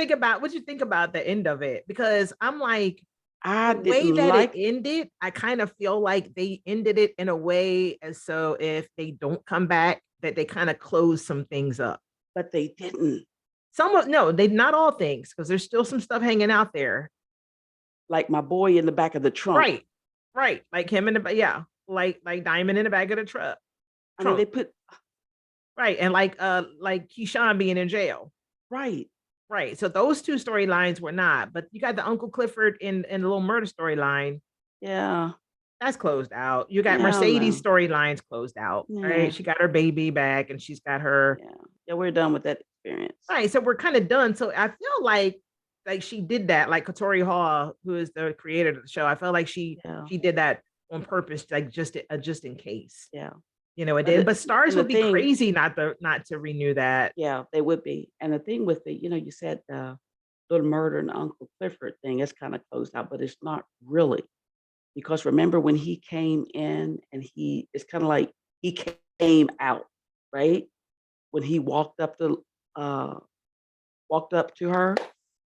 think about the end of it? Because I'm like, I the way didn't that like. it ended, I kind of feel like they ended it in a way as so if they don't come back, that they kind of close some things up. But they didn't. No, they not all things, because there's still some stuff hanging out there. Like my boy in the back of the trunk. Right. Like him in the like Diamond in the back of the truck. I mean, they put right, and like Keyshawn being in jail. right. Right. So those two storylines were not, but you got the Uncle Clifford in the little murder storyline. Yeah. That's closed out. You got Yeah, I don't Mercedes know. storylines closed out. Yeah. Right. She got her baby back and she's got her. Yeah, we're done with that experience. Right. So we're kind of done. So I feel like she did that, like Katori Hall, who is the creator of the show. I felt like she did that on purpose, like just in case. Yeah. It did. But Stars would be crazy not to renew that. Yeah, they would be. And the thing with the, you said the Little Murder and Uncle Clifford thing is kind of closed out, but it's not really. Because remember when he came in and it's kind of like he came out, right? When he walked up to her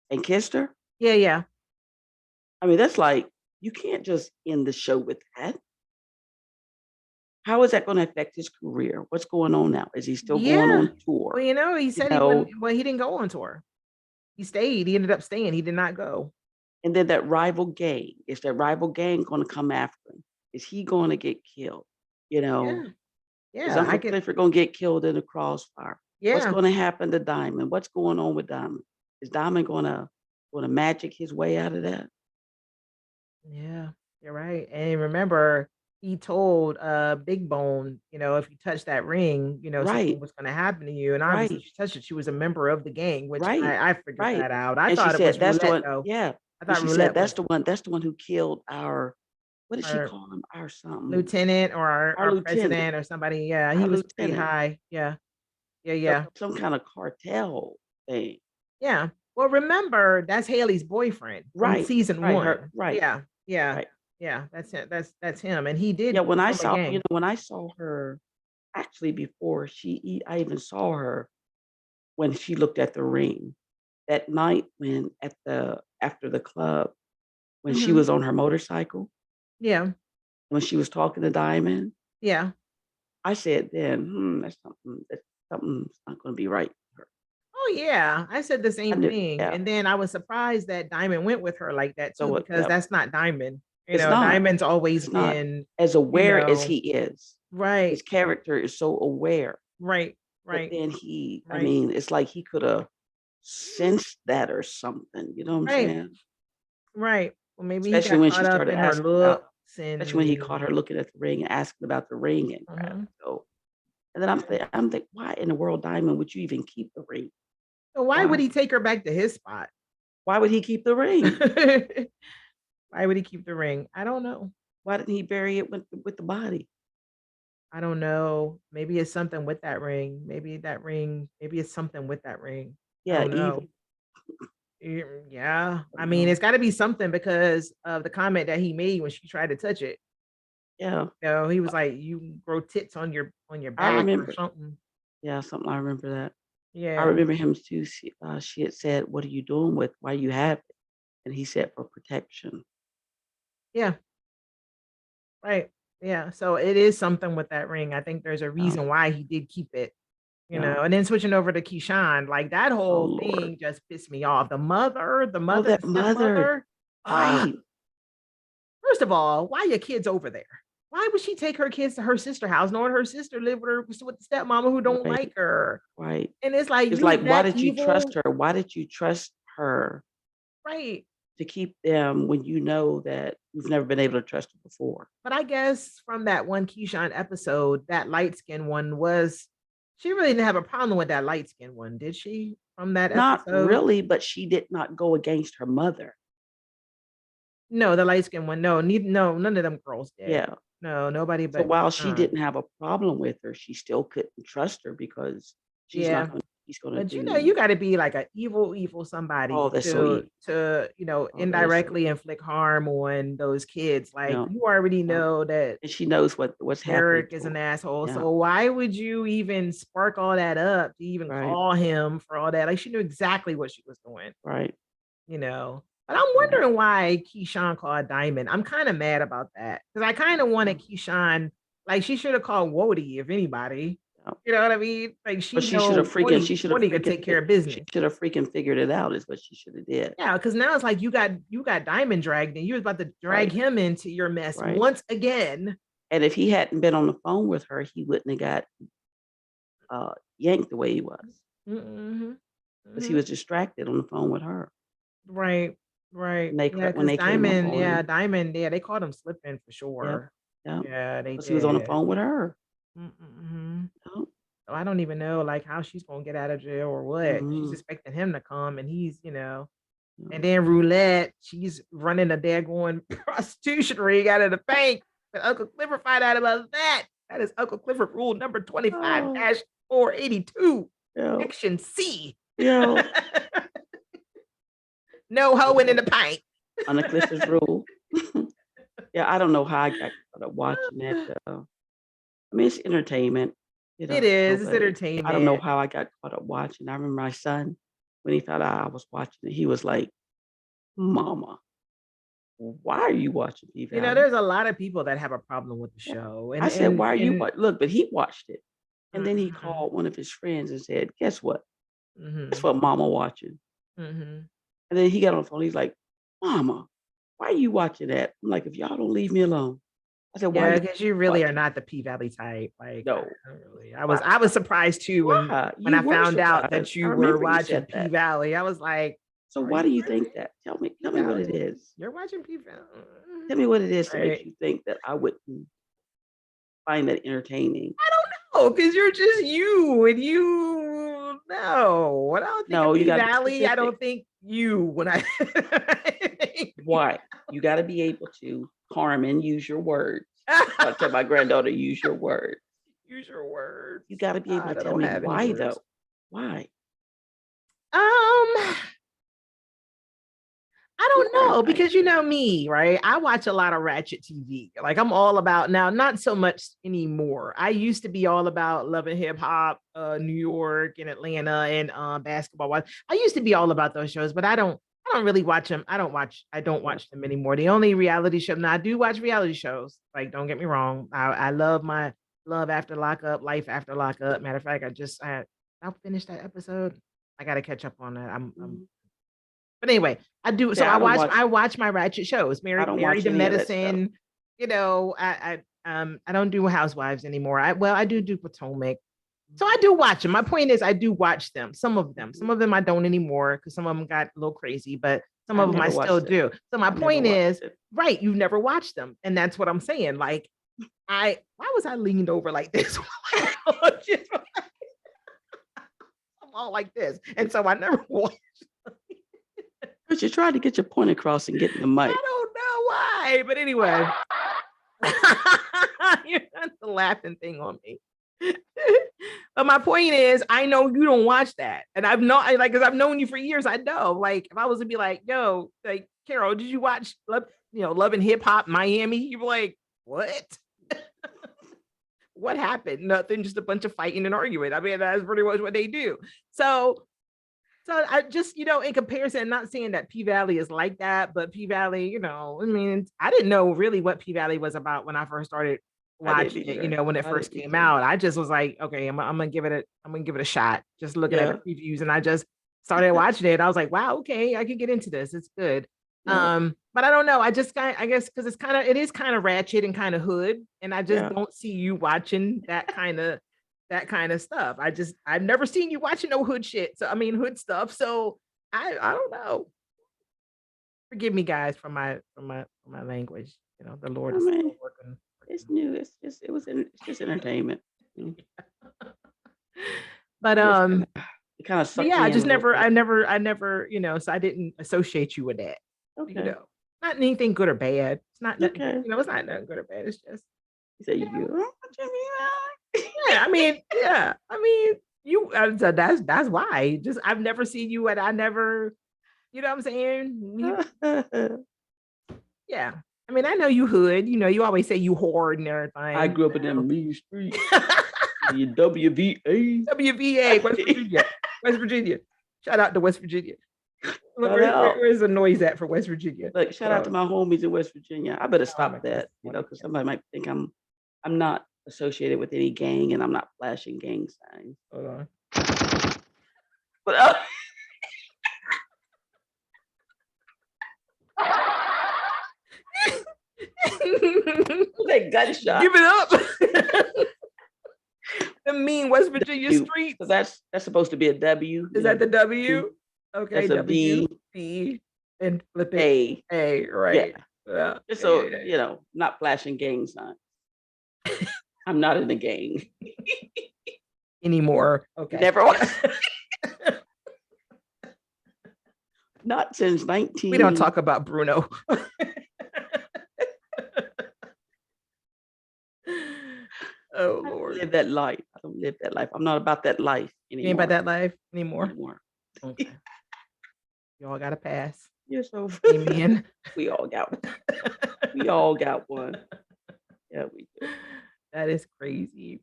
and kissed her. Yeah. I mean, that's like, you can't just end the show with that. How is that going to affect his career? What's going on now? Is he still going on tour? Well, he said he wouldn't. Well, he didn't go on tour. He stayed. He ended up staying. He did not go. And then that rival gang, is that rival gang going to come after him? Is he going to get killed? Yeah. Is Uncle Clifford going to get killed in the crossfire? Yeah. What's going to happen to Diamond? What's going on with Diamond? Is Diamond going to magic his way out of that? Yeah, you're right. And remember, he told Big Bone, if you touch that ring, something was going to happen to you. And obviously, she touched it. She was a member of the gang, which I figured that out. I thought it was that's roulette, the one. though. Yeah, I thought she roulette said that's the one. That's the one who killed our. What did she call him? Our something lieutenant or our lieutenant. president or somebody. Yeah, he was pretty high. Yeah. Some kind of cartel thing. Yeah. Well, remember, that's Haley's boyfriend from season 1. Right. Yeah. That's it. That's him. And he did. Yeah. When I saw, when I saw her, actually before I even saw her when she looked at the ring that night after the club, when she was on her motorcycle. Yeah. When she was talking to Diamond. Yeah. I said then, that's something's not going to be right. Oh yeah, I said the same thing, and then I was surprised that Diamond went with her like that too, because that's not Diamond. Diamond's always been as aware as he is. Right. His character is so aware. Right. But then I mean, it's like he could have sensed that or something. You know what I'm saying? Right. Well, maybe especially when she caught up started in her asking looks, especially when he caught her looking at the ring and asking about the ring and crap. So, and then I'm thinking, why in the world, Diamond, would you even keep the ring? So why would he take her back to his spot? Why would he keep the ring? Why would he keep the ring? I don't know. Why didn't he bury it with the body? I don't know. Maybe it's something with that ring. Maybe it's something with that ring. Yeah, I don't know. Yeah. I mean, it's got to be something because of the comment that he made when she tried to touch it. Yeah, No, he was like, "You grow tits on your I back or remember. something." Yeah, something I remember that. I Yeah. remember him too. She had said, "What are you doing with? Why you have it?" And he said, "For protection." Yeah, right. Yeah, so it is something with that ring. I think there's a Yeah, reason why he did keep it, yeah. and then switching over to Keyshawn, like, that Oh whole Lord. thing just pissed me off. The Oh, mother, the that mother. stepmother, ah, Right, first of all, why your kids over there? Why would she take her kids to her sister house knowing her sister lived with the stepmama who don't right, like her? right. And it's like, It's you like, why that did you trust evil? her? Why did you trust her Right. to keep them when you know that you've never been able to trust her before? But I guess from that one Keyshawn episode, that light skinned one was she really didn't have a problem with that light skinned one, did she? From that Not episode? really, but she did not go against her mother. No, the light skinned one. No, no, none of them girls did. Yeah. No, nobody So but while she Keyshawn. didn't have a problem with her, she still couldn't trust her because Yeah. she's gonna But do. you got to be like a evil somebody Oh, that's so evil. to Oh, that is so indirectly inflict harm on those kids. Like, yeah, you already yeah. know that And she knows what's happening Derek is to an him. asshole. Yeah, So why would you even spark all that up to even right, call him for all that? Like, she knew exactly what she was doing, right. you know. But I'm Yeah, wondering why Keyshawn called Diamond. I'm kind of mad about that because I kind of yeah, wanted Keyshawn, like, she should have called Wody, if anybody. yeah. You know what I mean? Like, But she know Wody could take care of she business. should have freaking figured it out is what she should have did. Yeah, because now it's like you got Diamond dragged and you was about to drag Right, him into your mess right. once again. And if he hadn't been on the phone with her, he wouldn't have got yanked the way he was Hmm. because he Hmm. was distracted on the phone with her. Right, right. Yeah, When because they came up on him. Diamond, yeah, they caught him slipping for Yep, sure. yep. Yeah, they Because he was on the did. phone with her. Mm-hmm. Yep, So I don't even know like how she's gonna get out of jail or what. She's mhm, expecting him to come and he's. And yep. then Roulette, she's running a daggone prostitution ring out of the bank. But Uncle Clifford find out about that. That is Uncle Clifford rule number Oh, 25-482, yeah, section C. yeah. No hoeing in Yeah. the paint. On the Clifford's rule. Yeah, I don't know how I got caught up watching that, I mean, it's entertainment, It is. It's but I don't know entertainment. how I got caught up watching. I remember my son, when he found out I was watching it, he was like, "Mama, why are you watching P-Valley?" There's a lot of people that have a problem with the Yeah. show, I said, "Why are you and look," but he watched it, and then he mhm, called one of his friends and said, "Guess what? Guess mhm, what mama watching?" mhm. And then he got on the phone, he's like, "Mama, why are you watching that?" I'm like, "If y'all don't leave me alone." I said, "Why Yeah, you because you really are watching?" not the P Valley type. Like, "No. I don't really. Why I was surprised too when You I were found out surprised. that I you were remember you watching said P that. Valley. I was like, So "Are why you do you watching think that? P Tell me what Valley? it is. You're watching P Valley, Tell me what it is that makes right?" you think that I wouldn't find that entertaining. I don't know because you're just you, and you know. When I don't think of No, you P gotta be Valley, I specific. don't think you. When I Why? You gotta be able to, Carmen, use your words. I tell my granddaughter, use your words. use your words. You gotta be able to God, I tell don't me have any why words. though. Why? Um, I don't know Why? because you know me, right? I watch a lot of Ratchet TV. Like, I'm all about now, not so much anymore. I used to be all about Love and Hip Hop, New York and Atlanta, and basketball. I used to be all about those shows, but I don't really watch them. I don't Yeah. watch them anymore. The only reality show now I do watch reality shows. Like, don't get me wrong. I love my Love After Lockup, Life After Lockup. Matter of fact, I finished that episode. I got to catch up on that. Mhm. But anyway, I do. See, So I watch my ratchet shows. I don't Married watch to any of that stuff. Medicine. I don't do Housewives anymore. I do Potomac. So I do watch them. My point is I do watch them. Some of them. Mhm. Some of them I don't anymore because some of them got a little crazy, but some I of them I never still watched it. do. So my I never point watched is, it. right, you've never watched them. And that's what I'm saying. Like, why was I leaned over like this? I'm all like this. And so I never watched. But you tried to get your point across and get in the mic. I don't know why, but anyway. You got the laughing thing on me. But my point is, I know you don't watch that, and because I've known you for years. I know, like, if I was to be like, "Yo, like, Carol, did you watch Love and Hip Hop Miami?" You're like, "What?" What happened? Nothing, just a bunch of fighting and arguing. I mean, that's pretty much what they do. So I just, in comparison, not saying that P Valley is like that, but P Valley, I mean, I didn't know really what P Valley was about when I first started I didn't watching it, either. when it I first didn't came either. out. I just was like, okay, I'm gonna give it a shot. Just looking at Yeah, the previews, and I just started watching it. I was like, wow, okay, I can get into this. It's good. yeah, But I don't know. I guess because it is kind of ratchet and kind of hood, and I just yeah. don't see you watching that kind of stuff. I've never seen you watching no hood shit. So I mean hood stuff. So I don't know. Forgive me, guys, for my language. The Lord I is still mean, working. it's new. It's just entertainment. You know, But it kind of but sucked yeah, me in a little bit. I never, so I didn't associate you with that. You Okay, know, not anything good or bad. It's not nothing, okay. it's not nothing good or bad. It's just, You say you you. know, Oh, Jimmy, yeah. I mean, yeah. I mean, so that's why. Just I've never seen you, and I never, what I'm saying? Yeah. I mean, I know you hood. You always say you hoard and I everything. grew up in them mean streets. The WVA. WVA, West Virginia. West Virginia. Shout out to West Virginia. Look, Shout out. where's the noise at for West Virginia? Look, shout out to my homies in West Virginia. I better Oh my stop goodness. that, because somebody might think I'm not associated with any gang and I'm not flashing gang signs. Hold on. But that gunshot. Give it up. The mean West Virginia W. streets. So that's supposed to be a W. Is that the W? Okay, That's a W, V, B, and flip it. A. A, right. Yeah. Just so Yeah. not flashing gang signs. I'm not in the gang. Anymore. Okay. Never was. Not since 19. We don't talk about Bruno. Oh I don't Lord. live that life. I don't live that life. I'm not about that life You anymore. ain't about that life anymore. anymore. Okay. Y'all got to pass. You're so Amen. We all got one. We all got one. Yeah, we do. That is crazy.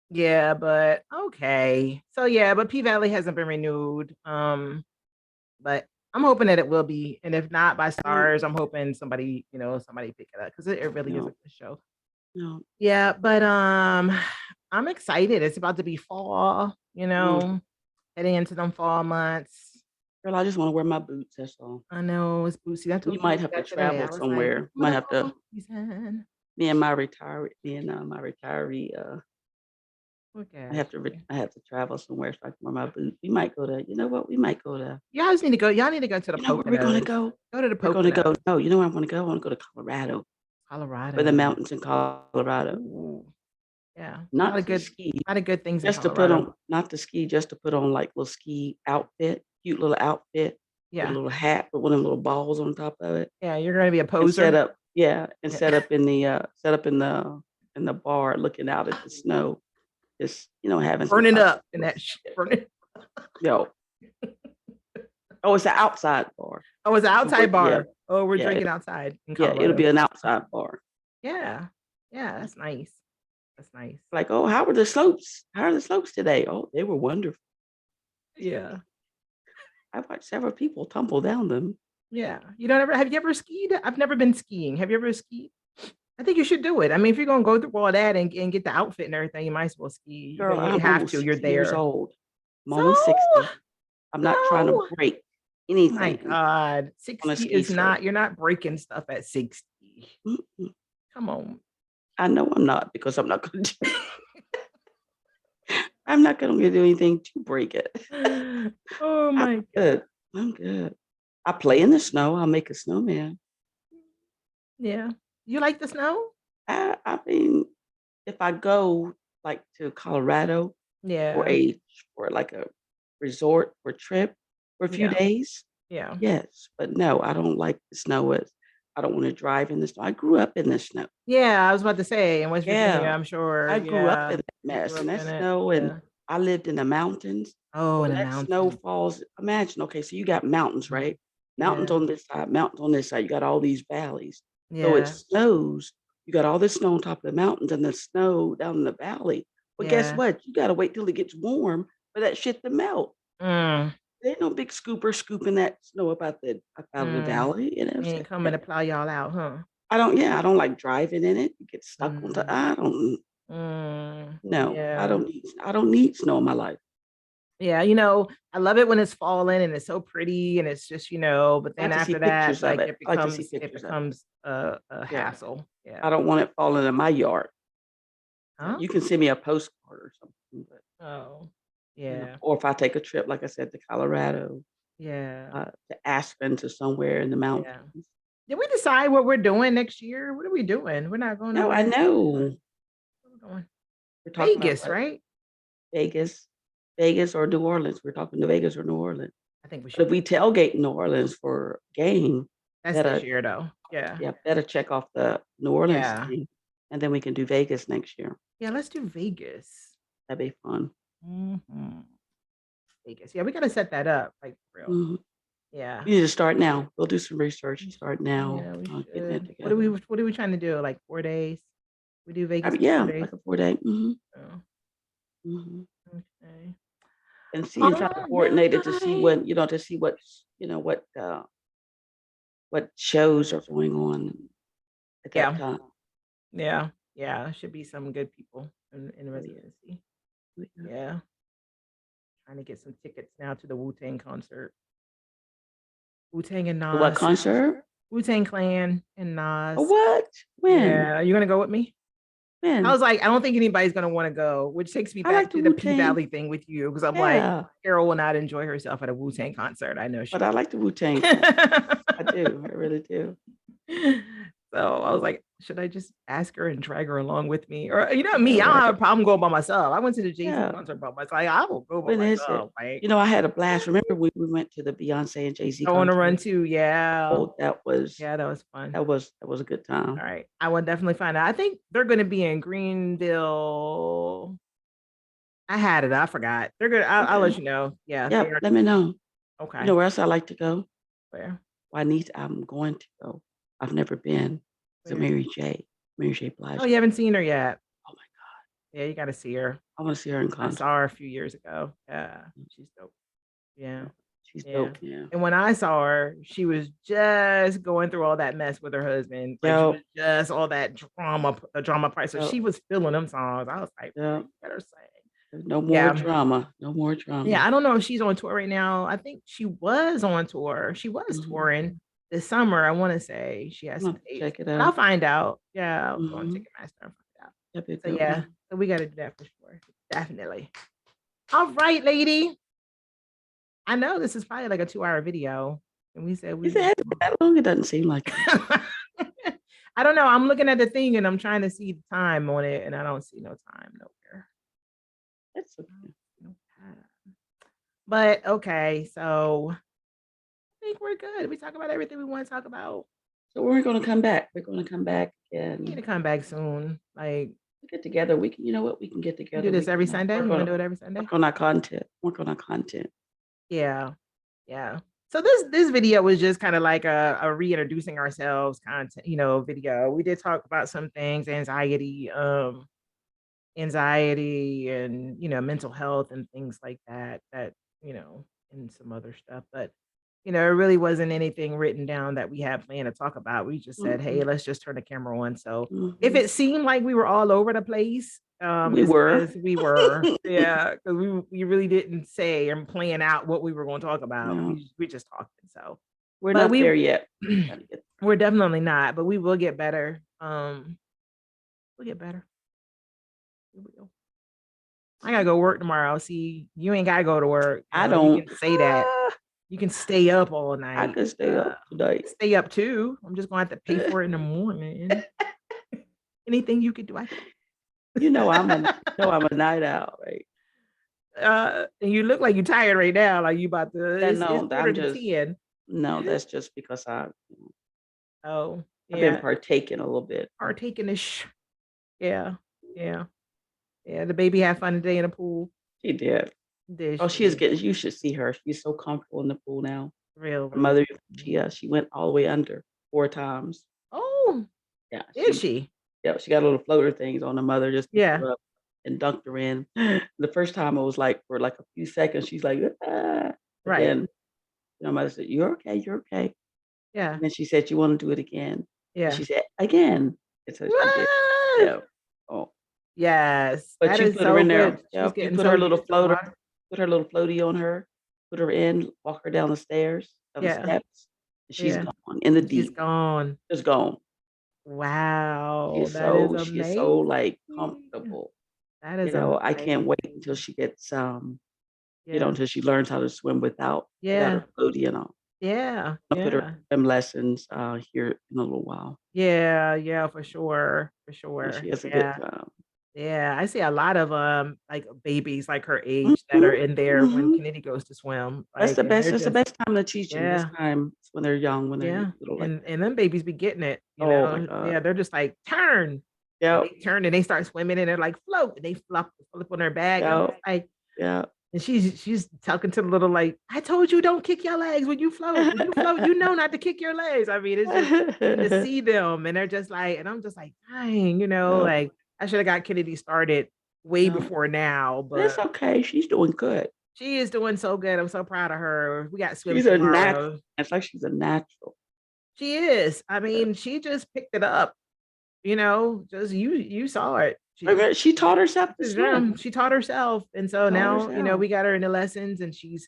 Yeah, but okay. So yeah, but P Valley hasn't been renewed. But I'm hoping that it will be. And if not by stars, I'm hoping somebody pick it up because it really is a No. good show. No. Yeah, but I'm excited. It's about to be fall, heading into them fall months. Girl, I just want to wear my boots. That's all. I know it's bootsy. I told We you might have to that today. I travel was like, somewhere. Might have to. "Fall season." Me and my retiree. Okay. I have to travel somewhere so I can wear my boots. We might go to. You know what? We might go to. Y'all need to go. Y'all need to go to the You know where we're gonna Poconos. go? Go to the We're gonna go. Poconos. No, you know where I want to go? I want to go to Colorado. Colorado. For the mountains in Colorado. Ooh. Yeah. Not a lot of to good ski. A lot of good things Just in to put Colorado. on, not to ski, just to put on like little ski outfit, cute little outfit, with Yeah. a little hat with one of them little balls on top of it. Yeah, you're gonna be a And poser. set up, and set up in the bar looking out at the snow. Just, having some burning fun. up in that shit. Burning. Yo. Oh, it's an outside bar. Oh, it's an outside Yeah. bar. Oh, we're Yeah, drinking outside in Yeah, Colorado. it'll be an outside bar. Yeah. Yeah, that's nice. That's nice. Like, oh, how are the slopes? How are the slopes today? Oh, they were wonderful. Yeah. I watched several people tumble down them. Yeah. Have you ever skied? I've never been skiing. Have you ever skied? I think you should do it. I mean, if you're gonna go through all that and get the outfit and everything, you might as well ski. Girl, You I'm have almost to. You're 60 years there. old. I'm So, almost 60. I'm not trying to no. break Oh anything. my God. on a 60 ski is slope. not, you're not breaking stuff at 60. Mm-mm. Come on. I know I'm not, because I'm not going to do I'm not going to do anything to break it. Oh my I'm God. good. I'm good. I play in the snow. I'll make a snowman. Yeah. You like the snow? I mean, if I go like to Colorado Yeah. for like a resort or trip for a few Yeah. days, Yeah. yes. But no, I don't like the snow. I don't want to drive in the snow. I grew up in the snow. Yeah, I was about to say in West Virginia, Yeah. I'm sure. I grew up Yeah. in that mess grew and up that in it, snow, and yeah. I lived in the mountains. Oh, in When the that snow mountains. falls, imagine, okay, so you got mountains, right? Mountains Yeah. on this side, mountains on this side. You got all these valleys. So it Yeah. snows you got all this snow on top of the mountains and the snow down in the valley. But guess Yeah. what? You gotta wait till it gets warm for that shit to melt. Mm, There ain't no big scooper scooping that snow up out of the mm. valley. You know what I'm He saying? ain't coming to plow y'all out, huh? I don't like driving in it. You get stuck on the, Mm, I don't, no, yeah. I don't need snow in my life. Yeah, I love it when it's falling and it's so pretty and it's just, but I like then to see after that, pictures of like it. it I like to see becomes it pictures of it. becomes a Yeah. hassle. Yeah. I don't want it falling in my yard. Huh? You can send me a postcard or something, but Oh, yeah. or if I take a trip, like I said, to Colorado, Yeah. to Aspen, to somewhere in the Yeah. mountains. Did we decide what we're doing next year? What are we doing? We're not going No, I nowhere. know. Where we going? We're talking about Vegas, what? right? Vegas, Vegas or New Orleans. We're talking to Vegas or New Orleans. I think we But should. if we tailgate in New Orleans for a game, That's this better, year though. Yeah. yeah, better check off the New Orleans Yeah. thing, and then we can do Vegas next year. Yeah, let's do Vegas. That'd be fun. Mhm. Vegas. Yeah, we gotta set that up, like for real. Mhm. Yeah. We need to start now. We'll do some research and start now, Yeah, we getting it should. together. What are we trying to do? Like 4 days? We do Vegas for Yeah, 4 days. like a 4-day. Oh, Mhm. okay. And see and try to All coordinate it to see right. when, to see what shows are going on at that Yeah, time. yeah, yeah. Should be some good people in Oh, yeah. residency. Oh, yeah. Yeah. Trying to get some tickets now to the Wu-Tang concert. Wu-Tang and The what Nas. concert? Wu-Tang Clan and Oh, Nas. what? When? Yeah. Are you gonna go with me? I When? was like, I don't think anybody's gonna want to go, which takes me I back like the to the P Wu-Tang. Valley thing with you because I'm like, Yeah, Carol will not enjoy herself at a Wu Tang concert. I know she. but I like the Wu-Tang. I do. I really do. So I was like, should I just ask her and drag her along with me? Or me, I don't have a problem going by myself. I went to the Jay-Z Yeah. concert by myself. I will go by When is it? myself. Like, I had a blast. Remember we went to the Beyonce and Jay-Z I want to concert? run too. Yeah. Oh, that was fun. that was a good time. All right. I will definitely find out. I think they're going to be in Greenville. I had it. I forgot. They're good. I'll let you know. Yeah. Yeah, let me know. Okay. You know where else I like to go? Where? I'm going to go. I've never been. To Mary J. Blige. Oh, you haven't seen her yet? Oh my God. Yeah, you got to see her. I want to see her in I concert. saw her a few years ago. Yeah, she's dope. Yeah. She's dope. Yeah. And when I saw her, she was just going through all that mess with her husband. Like she was just all that drama part. So she was feeling them songs. I was like, you better sing. No more drama. No more drama. Yeah, I don't know if she's on tour right now. I think she was on tour. She was touring this summer. I want to say she has some dates. Check it But out. I'll find out. Yeah, I'll go on Ticketmaster and find out. That'd be a So good yeah, one. so we got to do that for sure. Definitely. All right, lady. I know this is probably like a 2-hour video. And we said Is it that long? It doesn't seem like it. I don't know. I'm looking at the thing and I'm trying to see the time on it, and I don't see no time nowhere. That's okay. No time. But okay, so I think we're good. We talk about everything we want to talk about. So we're going to come back. We're going to come back and we need to come back soon. Like get together. We can, we can get together. Do this every Sunday. You want to do it every Sunday? Work on our content. Work on our content. Yeah. Yeah. So this video was just kind of like a reintroducing ourselves content, video. We did talk about some things, anxiety and mental health and things like that, and some other stuff. But it really wasn't anything written down that we had planned to talk about. We just said, hey, let's just turn the camera on. So if it seemed like we were all over the place, we were. Yeah, because we really didn't say and plan out what we were going to talk about. No. We just talking. So we're not there yet. We're definitely not, but we will get better. We'll get better. Here we go. I gotta go work tomorrow. See, you ain't gotta go to work. I don't. You can say that. You can stay up all night. I can stay up tonight. Stay up too. I'm just gonna have to pay for it in the morning. Anything you could do, I can. I'm a night owl, right? And you look like you're tired right now, like you about to. I'm just 10. No, that's just because I've been partaking a little bit. Partaking is, yeah. The baby had fun today in the pool. She did. She is getting. You should see her. She's so comfortable in the pool now. Real. Her mother, she went all the way under 4 times. Oh, yeah. Is she? Yeah, she got little floater things on. The mother just picked Yeah, her up and dunked her in. The first time it was like for like a few seconds, she's like, "Ah," but right. then, mother said, "You're okay, you're okay." Yeah, And then she said, "You wanna do it again?" And yeah. she said, "Again." And so she did. What? Yeah. Oh, Yes, but that you is put her so in there. good. She's Yep, you getting put so her little used to the floater, water. put her little floaty on her, put her in, walk her down the stairs, down the Yeah, steps, and she's yeah. gone in the She's deep. gone. Just gone. Wow, that is She is so, amazing. like, comfortable. That is I can't wait amazing. until she gets, Yeah, until she learns how to swim without yeah, her floaty and all. yeah, I'll put her yeah. in swim lessons, here in a little while. Yeah, yeah, for sure, for Yeah, sure. she has a good Yeah, time. yeah. I see a lot of like babies like her age that are Mhm, in there when mhm. Kennedy goes to swim, like, and they're That's the just best time to teach them. This yeah, time is when they're young, when they're yeah. little like that. And them babies be getting it, you Oh my know. god. Yeah, they're just like turn. And they Yep, turn and they start swimming and they're like float and they flip on their back. I'm just yep, like, yep. and she's talking to the little like, I told you don't kick your legs when you float. When you float, you know not to kick your legs. I mean, it's just you just see them and they're just like, and I'm just like, dang, Yep, like I should have got Kennedy started way yep. before now, But it's but okay, she's doing good. she is doing so good. I'm so proud of her. We got swim She's a natural. tomorrow. It's like she's a natural. She is. I Yeah. mean, she just picked it up, just you saw it. I mean, she taught herself to swim. She taught herself. And so Taught now, herself. we got her in the lessons and she's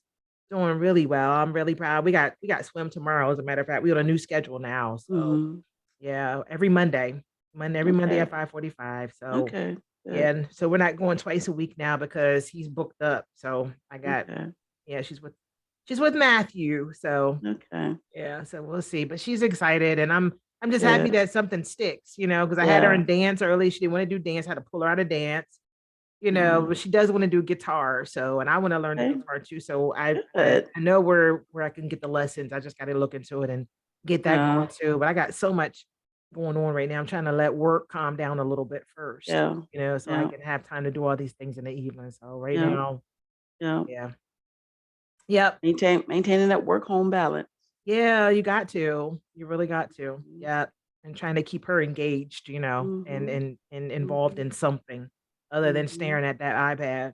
doing really well. I'm really proud. We got swim tomorrow, as a matter of fact. We on a new schedule now. So Mhm. yeah, every Monday. Every Monday Okay, at 5:45. So okay, yeah, good, and so we're not going twice a week now because he's booked up. So I got okay, yeah, she's with Matthew. So okay, yeah, so we'll see. But she's excited and I'm just happy good. that something sticks, because I had her Yeah, in dance early. She didn't want to do dance, I had to pull her out of dance, yeah, but she does want to do guitar. So, and I want to learn the okay, guitar too. So I good. know where I can get the lessons. I just got to look into it and get that Yeah, going too. But I got so much going on right now. I'm trying to let work calm down a little bit first, yeah, so I yeah, can have time to do all these things in the evening. So right yeah, now, yeah. yeah. Yep. Maintaining that work-home balance. Yeah, you got to. You really got to. Mhm, Yeah. And trying to keep her engaged, and mhm, involved mhm, in something other than mhm. staring at that iPad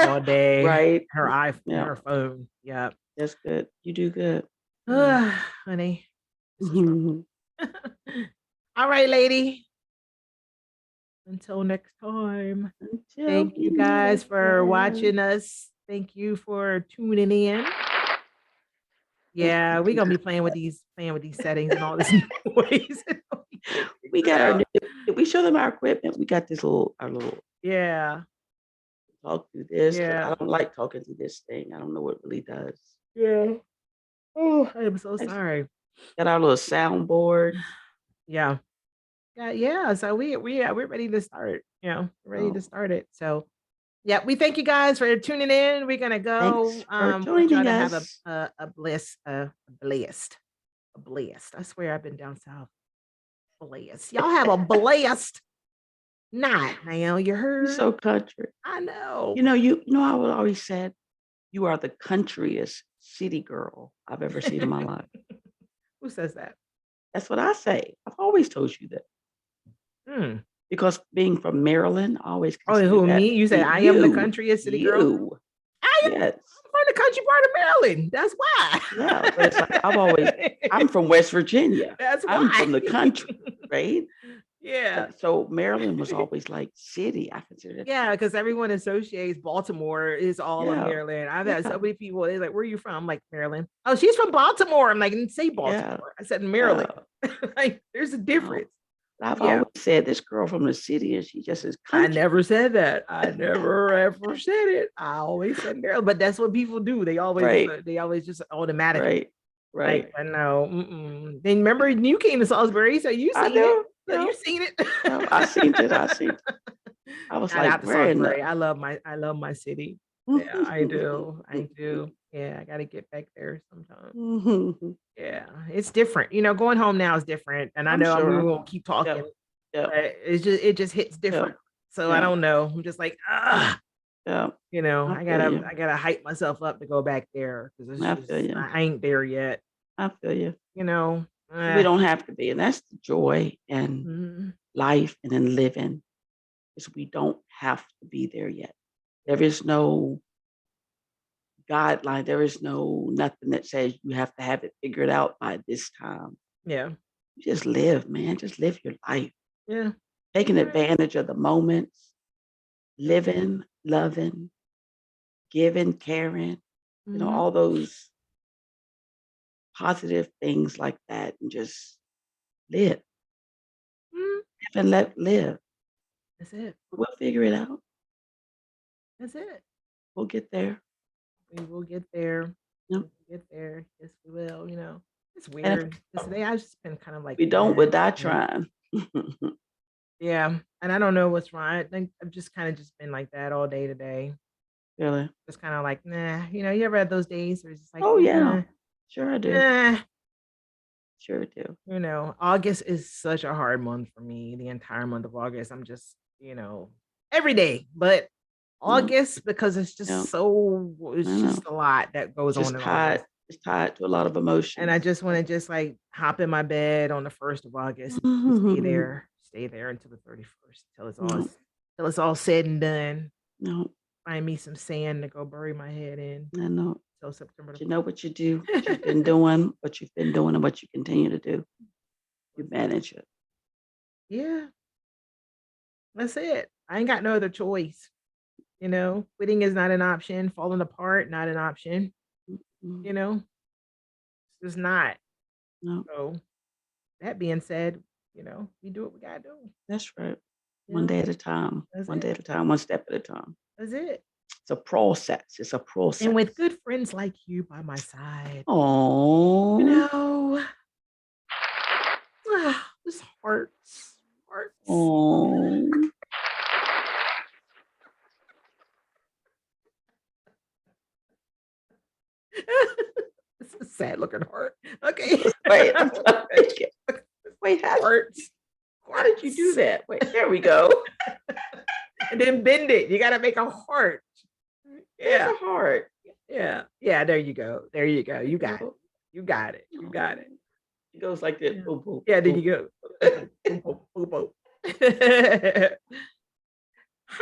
all day, Right. her Yeah, phone. Yeah. that's good. You do good. Yeah. Honey, it's a Mhm. struggle. All right, lady. Until next time. Until Thank you guys next for time. watching us. Thank you for tuning in. Thank you. Yeah, we're gonna be playing with these settings and all this noise. We can't We figure it got our out. new Did we show them our equipment? We got this our little Yeah, talk through this because yeah, I don't like talking through this thing. I don't know what it really does. yeah. Oh, I am so I just sorry. got our little soundboard. Yeah, yeah, yeah. So we're ready to start. Ready to So start it. So yeah, we thank you guys for tuning in. We're gonna thanks go. for We're gonna try joining to have a us. a, a bliss a blast a blast. I swear I've been down south. Blast. Y'all have a blast night now. You You're heard? so country. I know. I would always said you are the countryest city girl I've ever seen in my life. Who says that? That's what I say. I've always told you that Hmm. because being from Maryland, I always Oh, considered who that me? to You be said I am the you, countryest city girl. you. I am Yes, from the country part of Maryland. That's yeah. But it's like why. I'm from West Virginia. That's I'm why. from the country, right? Yeah. So Maryland was always like city. I consider it to Yeah, be because everyone associates Baltimore is all of yeah, Maryland. I've had so yeah, many people, they're like, where are you from? I'm like, Maryland. Oh, she's from Baltimore. I'm like, I didn't say yeah, Baltimore. I said yeah. Maryland. Like, there's a No, difference. I've Yeah. always said this girl from the city, and she just is I country. never said that. I never ever said it. I always said Maryland, but that's what people do. Right, They always just automatically right, like, right. I know. Mm-mm. Then remember you came to Salisbury, so you I seen it. do. So Yeah, you seen it. yeah. I seen it. I seen it. I was Shout like, out to where in the Salisbury. I love my city. Yeah, I do. I do. Yeah, I got to get back there sometime. Yeah, it's different. Going home now is different, and I I'm know we sure. won't keep talking, Yep, yep, but it just hits different. yep, So I yep, don't know. I'm just like, ah, yep. I I feel gotta you. I gotta hype myself up to go back there because it's I feel just you. I ain't there yet. I feel you. You know, We eh, don't have to be, and that's the joy. And mhm. life and in living is we don't have to be there yet. There is no guideline. There is no nothing that says you have to have it figured out by this time. Yeah. You just live, man. Just live your life. Yeah. Taking Right. advantage of the moments, living, loving, giving, caring, Mhm. all those positive things like that, and just live. Mhm. Live and let live. That's it. We'll figure it out. That's it. We'll get there. We will get there. We Yep. will get there. Yes, we will. It's And if weird. 'Cause today I've just been kind of like, we don't, we're "Nah." not trying. Yeah. And I don't know what's wrong. I think I've just kind of just been like that all day today. Really? Just kind of like, nah. You ever had those days where it's just like, Oh, yeah. nah, Sure I do. nah. Sure do. August is such a hard month for me. The entire month of August, I'm just, every day, but No, August because it's no, just so, I it's know. just a lot that goes on Just in tied. August. It's tied to a lot of And I emotions. just want to just like hop in my bed on the 1st of August and No, stay there until the 31st, till it's all said and done. no, Find me some sand to go bury my head in I know. till September But the you know what you do, what you've been doing, and what you continue to do. You 1st. manage it. Yeah, that's it. I ain't got no other choice. Quitting is not an option. Falling apart, not an option. Mm, You know, it's just not. no, So that being said, we do what we gotta do. that's right. You One know, day at a time. that's One day it. at a time. One step at a time. That's it. It's a process. It's a And process. with good friends like you by my side, Oh, this hurts. Hurts. oh. It's a sad looking heart. Okay. Wait, I'm trying to make it. Wait, Hearts. how did you do that? Wait, there we go. And then bend it. You gotta make a heart. There's Yeah. a heart. Yeah. Yeah. There you go. There you go. You got it. Oh, You got it. You got it. it goes like this. Yeah. Boom, boom, Yeah, there boom. you go. Boop, boop, boop, boop, boop.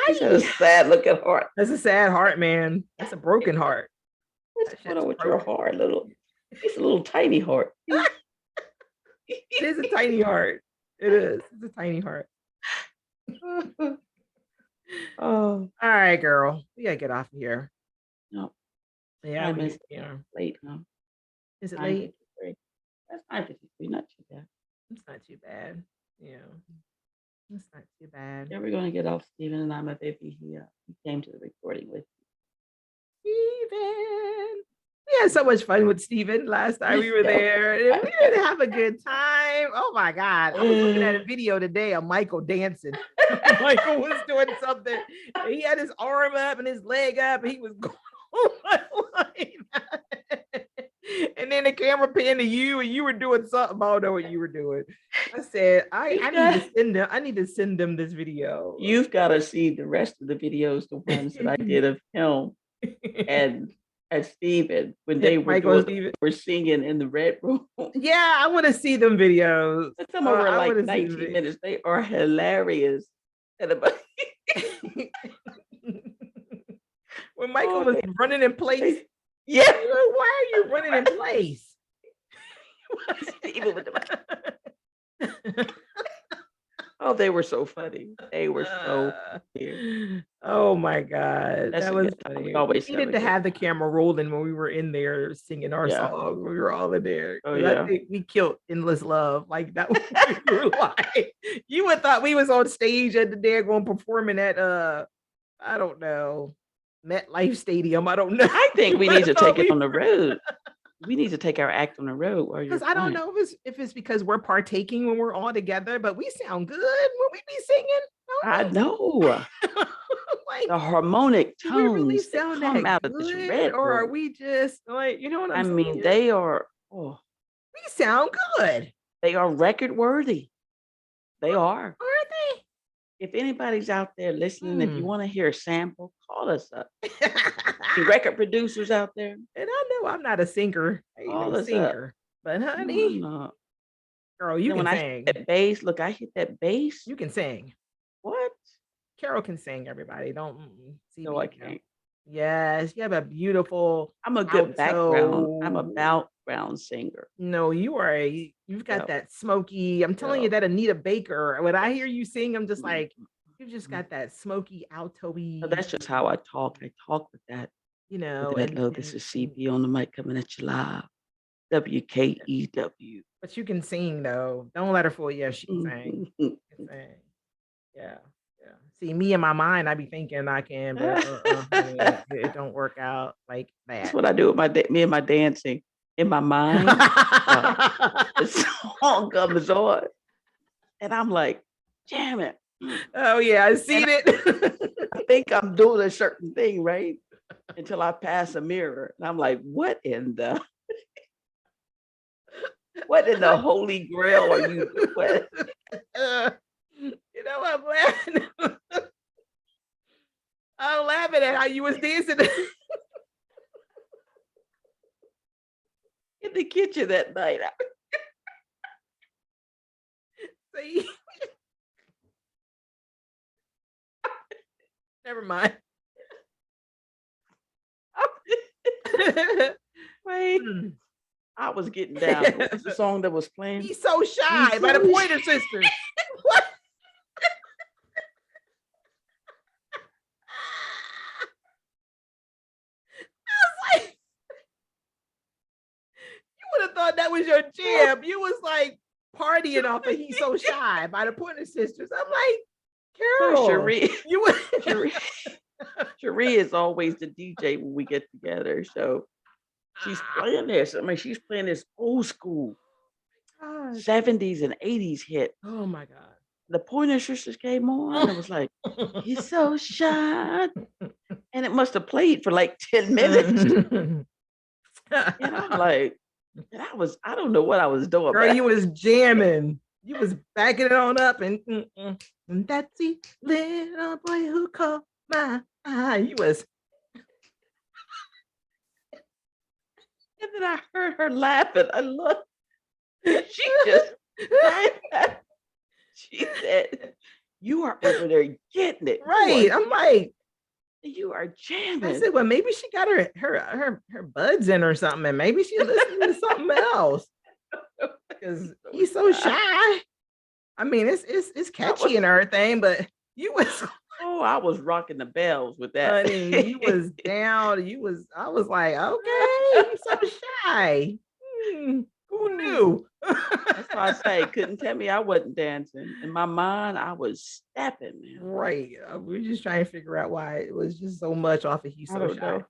He said a Hi. sad looking heart. That's a sad heart, man. That's a broken heart. What's That going shit's on with your broken. heart, little? It's a little tiny heart. It is a tiny heart. It is. It's a tiny heart. Oh, All right, girl. We gotta get off of here. no. Yeah, Time we is yeah. late, huh? Is it late? 9:53. That's 9:53, not too bad. It's not too bad. Yeah. It's not too bad. Yeah, we're gonna get off Stephen and I'm a baby. He came to the recording with Steven. We had so much fun with Steven last time we were Yeah. there. And we didn't have a good time. Oh my God. I was looking at a video today of Michael dancing. Michael was doing something. He had his arm up and his leg up, and he was going like that. And then the camera panned to you, and you were doing something. I don't know what you were doing. I said, I need to send them. I need to send them this video. You've got to see the rest of the videos, the ones that I did of him and Stephen when they were Michael and doing, Steven. were singing in the red room. Yeah, I want to see them videos. Some of them are I like wanna see 19 minutes. They are hilarious. And about- when Michael Oh, was running in place, yeah. why are you running in place? Stephen with the Oh, they were so funny. They were so weird. Oh my God. That's That a was good time. We funny. always We have needed a to good have the time. camera rolling when we were in there singing our Yeah. song. We were all in there. Oh, 'Cause yeah. I think we killed Endless Love. Like that was we were like, you would thought we was on stage at the daggone performing at I don't know, MetLife Stadium. I don't know. I think we need to take it on the were. road. We need to take our act on the road while you're Because I don't playing. know if it's because we're partaking when we're all together, but we sound good when we be singing. I Don't know. we? Like, The harmonic do we really tones that sound come that out of this good, red or are room. we just like, you know what I I'm mean, saying? they are We sound good, they are record worthy. They are. aren't they? If anybody's out there listening, if you Hmm. want to hear a sample, call us up. The record producers out there, And I know I'm not a singer. I ain't call no us up. singer, but No, honey, I'm not. Girl, you Then can when I hit sing. that bass, look, I hit that bass. You can sing. What? Carol can sing, everybody. Don't No, I CB, no. can't. Yes, you have a beautiful I'm a good background. I'm a alto. background singer. No, you've got Yep. that smoky. I'm telling you Yep. that Anita Baker. When I hear you sing, I'm just like, you've just Mhm. got that smoky So alto-y, that's just how I talk. I talk with that low. This is and CB on the mic coming at you live. WKEW. but you can sing though. Don't let her fool you. She can sing. Mhm. She can sing. Yeah. Yeah. See, me in my mind, I be thinking I can, but honey, it don't work out like That's that. what I do with me and my dancing. In my mind, uh, the song comes on, and I'm like, "Damn it!" Oh yeah, I And seen it. I think I'm doing a certain thing, right? Until I pass a mirror, and I'm like, what in the holy grail are you doing?" You know, I'm laughing. I'm laughing at how you was dancing. In the kitchen that night. See, never mind. Right? Mm. I was getting down. What was the song that was playing? He's so He's shy by the so Pointer Sisters. What? Like, you would have thought that was your jam. You was like partying off of He's So Shy by the Pointer Sisters. I'm like, So Carol, you would. Cherie, Cherie is always the DJ when we get together. So she's playing this. I mean, she's playing this old school God. 70s and 80s hit. Oh my God. The Pointer Sisters came on. It was like, he's so shy. And it must have played for like 10 minutes. And I'm like, I don't know what I was doing, Girl, but you was jamming. You was backing it on up and that's the little boy who caught my eye. You was and then I heard her laughing. I looked, she just died. She said, "You are over there getting it. right. I'm like, You are I jamming." said, well, maybe she got her buds in or something, and maybe she's listening to something else because he's so shy. I mean, it's I was, catchy and everything, but you was oh, I was rocking the bells with that. honey, you was down. I was like, okay, you so shy. Who knew? That's why I say, couldn't tell me I wasn't dancing. In my mind, I was stepping, man. Right. We're just trying to figure out why it was just so much off of He's I So don't Shy. know.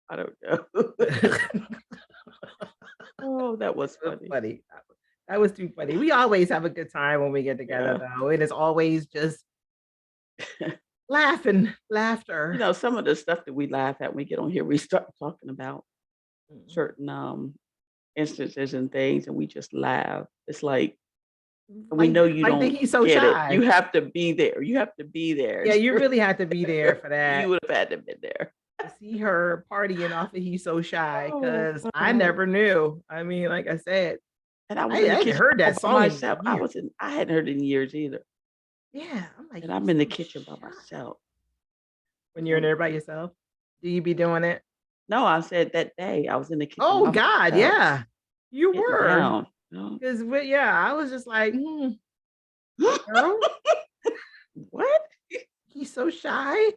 I don't know. Oh, that was That's funny. funny. That was too funny. We always have a good time when we get together, Yeah. though. It is always just laughing, You laughter. know, some of the stuff that we laugh at when we get on here, we start talking about Mhm. certain instances and things, and we just laugh. It's like, we Like know you like the don't He's So get it. Shy. You have to be there. You have to be there. Yeah, you really have to be there for You that would have had to be there. to see her partying off of He's So Shy Oh, because I never knew. I mean, like I said, and I was I in the hadn't kitchen heard all that by song in myself. years. I hadn't heard it in years either. Yeah, I'm like, And I'm He's in the So kitchen by Shy. myself. When you're in And there by yourself, do you be doing it? no, I said that day I was in the kitchen Oh by God, myself, yeah, you getting were. down. You know? Because yeah, I was just like, girl, What? he's so shy.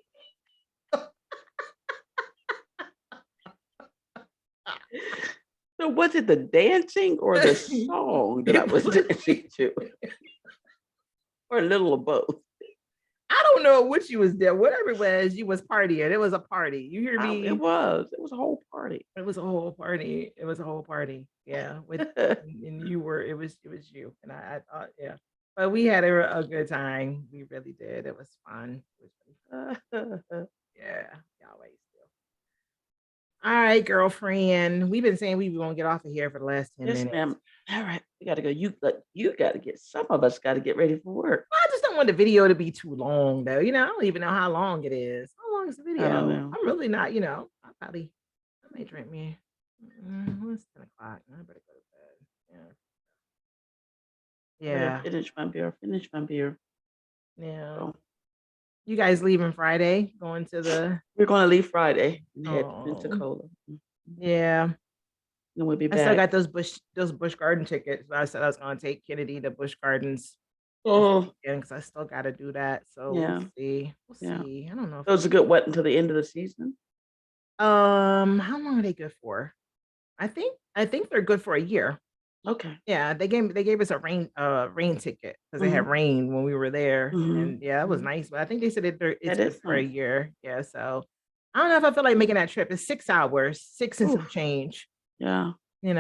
So was it the dancing or the song that I It was was- dancing to? Or a little of both? I don't know what you was there. Whatever it was, you was partying. It was a party. You hear It me? was. It was a whole party. It was a whole party. It was a whole party. Yeah. With and you were it was you. And I thought, yeah. But we had a good time. We really did. It was fun. It was really fun. Yeah. We always do. All right, girlfriend. We've been saying we were gonna get off of here for the last 10 Yes, minutes. ma'am. All right, we gotta go. You gotta get. Some of us gotta get ready for work. I just don't want the video to be too long though. I don't even know how long it is. How long is the I don't video? know. I'm really not, I may drink me. It's 10 o'clock. I better go to bed. Yeah. Yeah. Finish my beer. Finish my beer. Yeah. So You guys leaving Friday, going to the we're going to leave Friday and head to oh Pensacola. yeah. Then we'll be I still back. got those Busch Garden tickets. I said I was gonna take Kennedy to Busch Gardens Oh, because I still gotta do that. So yeah. we'll see. We'll Yeah. see. I don't know. Those are good. What, until the end of the season? How long are they good for? I think they're good for a year. Okay. Yeah, they gave us a rain ticket because they had Mhm. rain when we were there, Mhm. and yeah, that was Mhm. nice. But I think they said it's That good is for a nice. year. Yeah, so I don't know if I feel like making that trip. It's 6 hours, six and some Oof. change. Yeah. And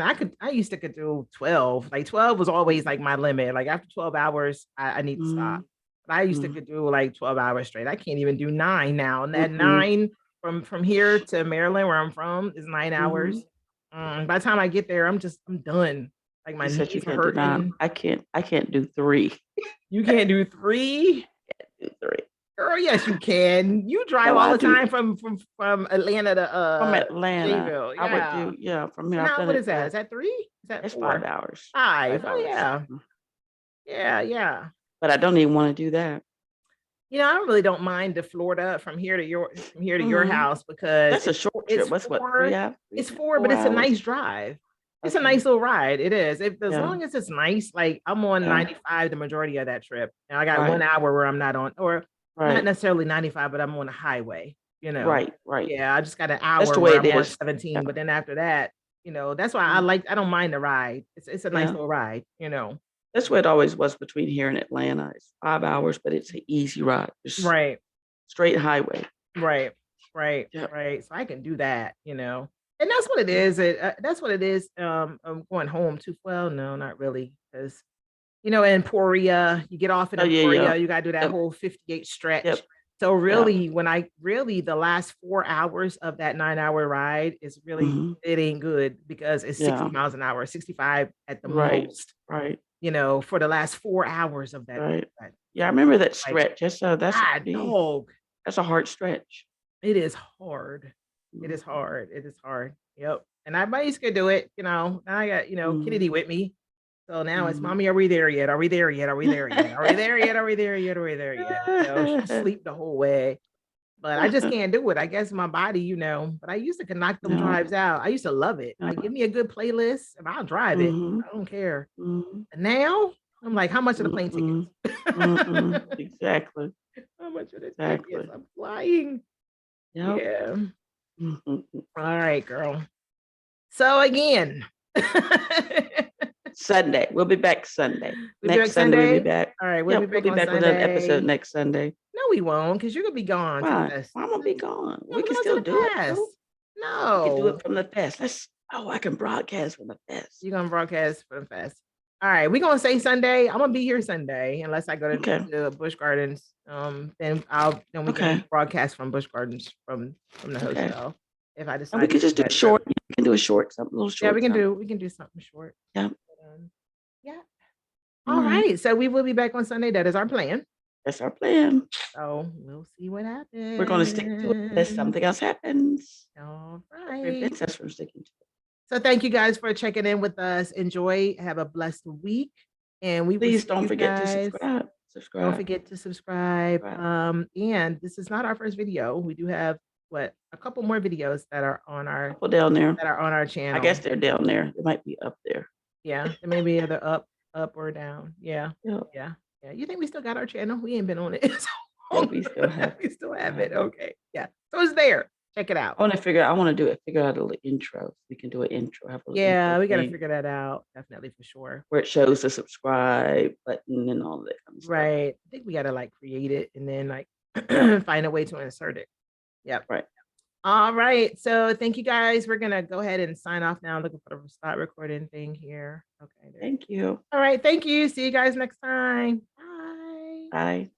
I used to could do 12. Like 12 was always like my limit. Like after 12 hours, I need to stop. Mhm. But I used to Mhm. could do like 12 hours straight. I can't even do 9 now. And that Mhm. 9 from here to Maryland, where I'm from, is 9 hours. Mhm. By the time I get there, I'm done. Like my You said you knees are can't do 9. hurting. I can't do 3. You can't do 3? Do 3. Girl, yes, you can. You drive No, all I the do. time from Atlanta to From Atlanta, Jayville. I would Yeah. do, yeah, from here, And I've how done what it is that? for Is that 3? Is that it's 5 4? hours. 5. 5 Oh hours. yeah. Yeah, yeah. But I don't even wanna do that. I really don't mind the Florida from here to your Mhm. house because That's a short it's trip. What's what, 3 4 hours? it's 3, 4, but 4 it's a hours? nice drive. It's a Okay. nice little ride. It is. If as Yeah. long as it's nice, like I'm on Yeah. 95 the majority of that trip. And I got Right. 1 hour where I'm not on or not Right. necessarily 95, but I'm on the highway, you know. Right. Right. Yeah, I just got an That's hour the way where it I'm on is. 17, Yeah. but then after that, that's why Mm. I don't mind the ride. It's a nice Yeah. little ride. That's what it always was between here and Atlanta. It's 5 hours, but it's an easy ride. Just Right. straight highway. Right, right, Yeah. right. So I can do that. And that's what it is. That's what it is. I'm going home too. Well, no, not really, because in Emporia, you get off in Oh, yeah, yeah. Emporia, you got to do that Yep. whole 58 stretch. Yep. So Yeah. really, when I really the last 4 hours of that 9 hour ride is really Mhm. it ain't good because it's 60 Yeah. miles an hour, 65 at the Right. most. Right. For the last 4 hours of that. Right. that Yeah, I remember that like, stretch. That's a God, pretty dog. that's a hard stretch. It is hard. It is Mhm. hard. It is hard. Yep. And I used to do it. Now I got, Mhm. Kennedy with me. So now it's Mhm. mommy, are we there yet? Are we there yet? Are we there yet? Are we there yet? Are we there yet? Are we there yet? She'll sleep the whole way. But I just can't do it. I guess my body. But I used to knock them Yeah. drives out. I used to love it. Yeah. Like give me a good playlist and I'll drive it. Mhm. I don't care. Mhm. And now I'm like, how much are the plane tickets? Mm-mm. Mm-mm. Exactly. How much are the tickets? Exactly. I'm flying. Yep. Yeah. Mhm. All right, girl. So again, Sunday. We'll be back Sunday. we'll be Next back Sunday, we'll be Sunday. back. All right, we'll be Yep, we'll back be on back with another episode Sunday. next Sunday. No, we won't, because you're gonna be gone to the Why? fest. Why am I be gone? No, We we're can going to still the do it, fest. though. We can do No, it from the fest. I can broadcast from the fest. you're gonna broadcast for the fest. All right, we're gonna say Sunday. I'm gonna be here Sunday, unless I go Okay. to Busch Gardens. Then we can Okay. broadcast from Busch Gardens from the Okay. hotel. If I And decide we to can do just do that short. trip. We can do a short, something, a little Yeah, short something. we can do something short. Yeah. Yeah. All All right. right. So we will be back on Sunday. That is our plan. That's our plan. So we'll see what happens. We're going to stick to it unless something else happens. All That right. prevents us from sticking to it. So thank you guys for checking in with us. Enjoy. Have a blessed week. And we will Please see don't you forget to guys. subscribe. Don't forget to subscribe. Subscribe. And this is not our first video. We do have a couple more videos that are on our Couple down there. channel. I guess they're down there. They might be up there. Yeah, they may be either up or down. Yeah. Yeah. Yeah. Yeah. You think we still got our channel? We ain't been on it. Yeah, we still have we still have it. Okay. Yeah. So it's there. Check it out. I want to figure out a little intro. We can do an intro. Have a little Yeah, intro we got to thing figure that out. Definitely for sure. where it shows the subscribe button and all that kind of stuff. Right. I think we got to create it and then find a way to insert it. Yep. Right. All right. So thank you guys. We're going to go ahead and sign off now. Looking for the start recording thing here. Okay. Thank you. All right. Thank you. See you guys next time. Bye. Bye.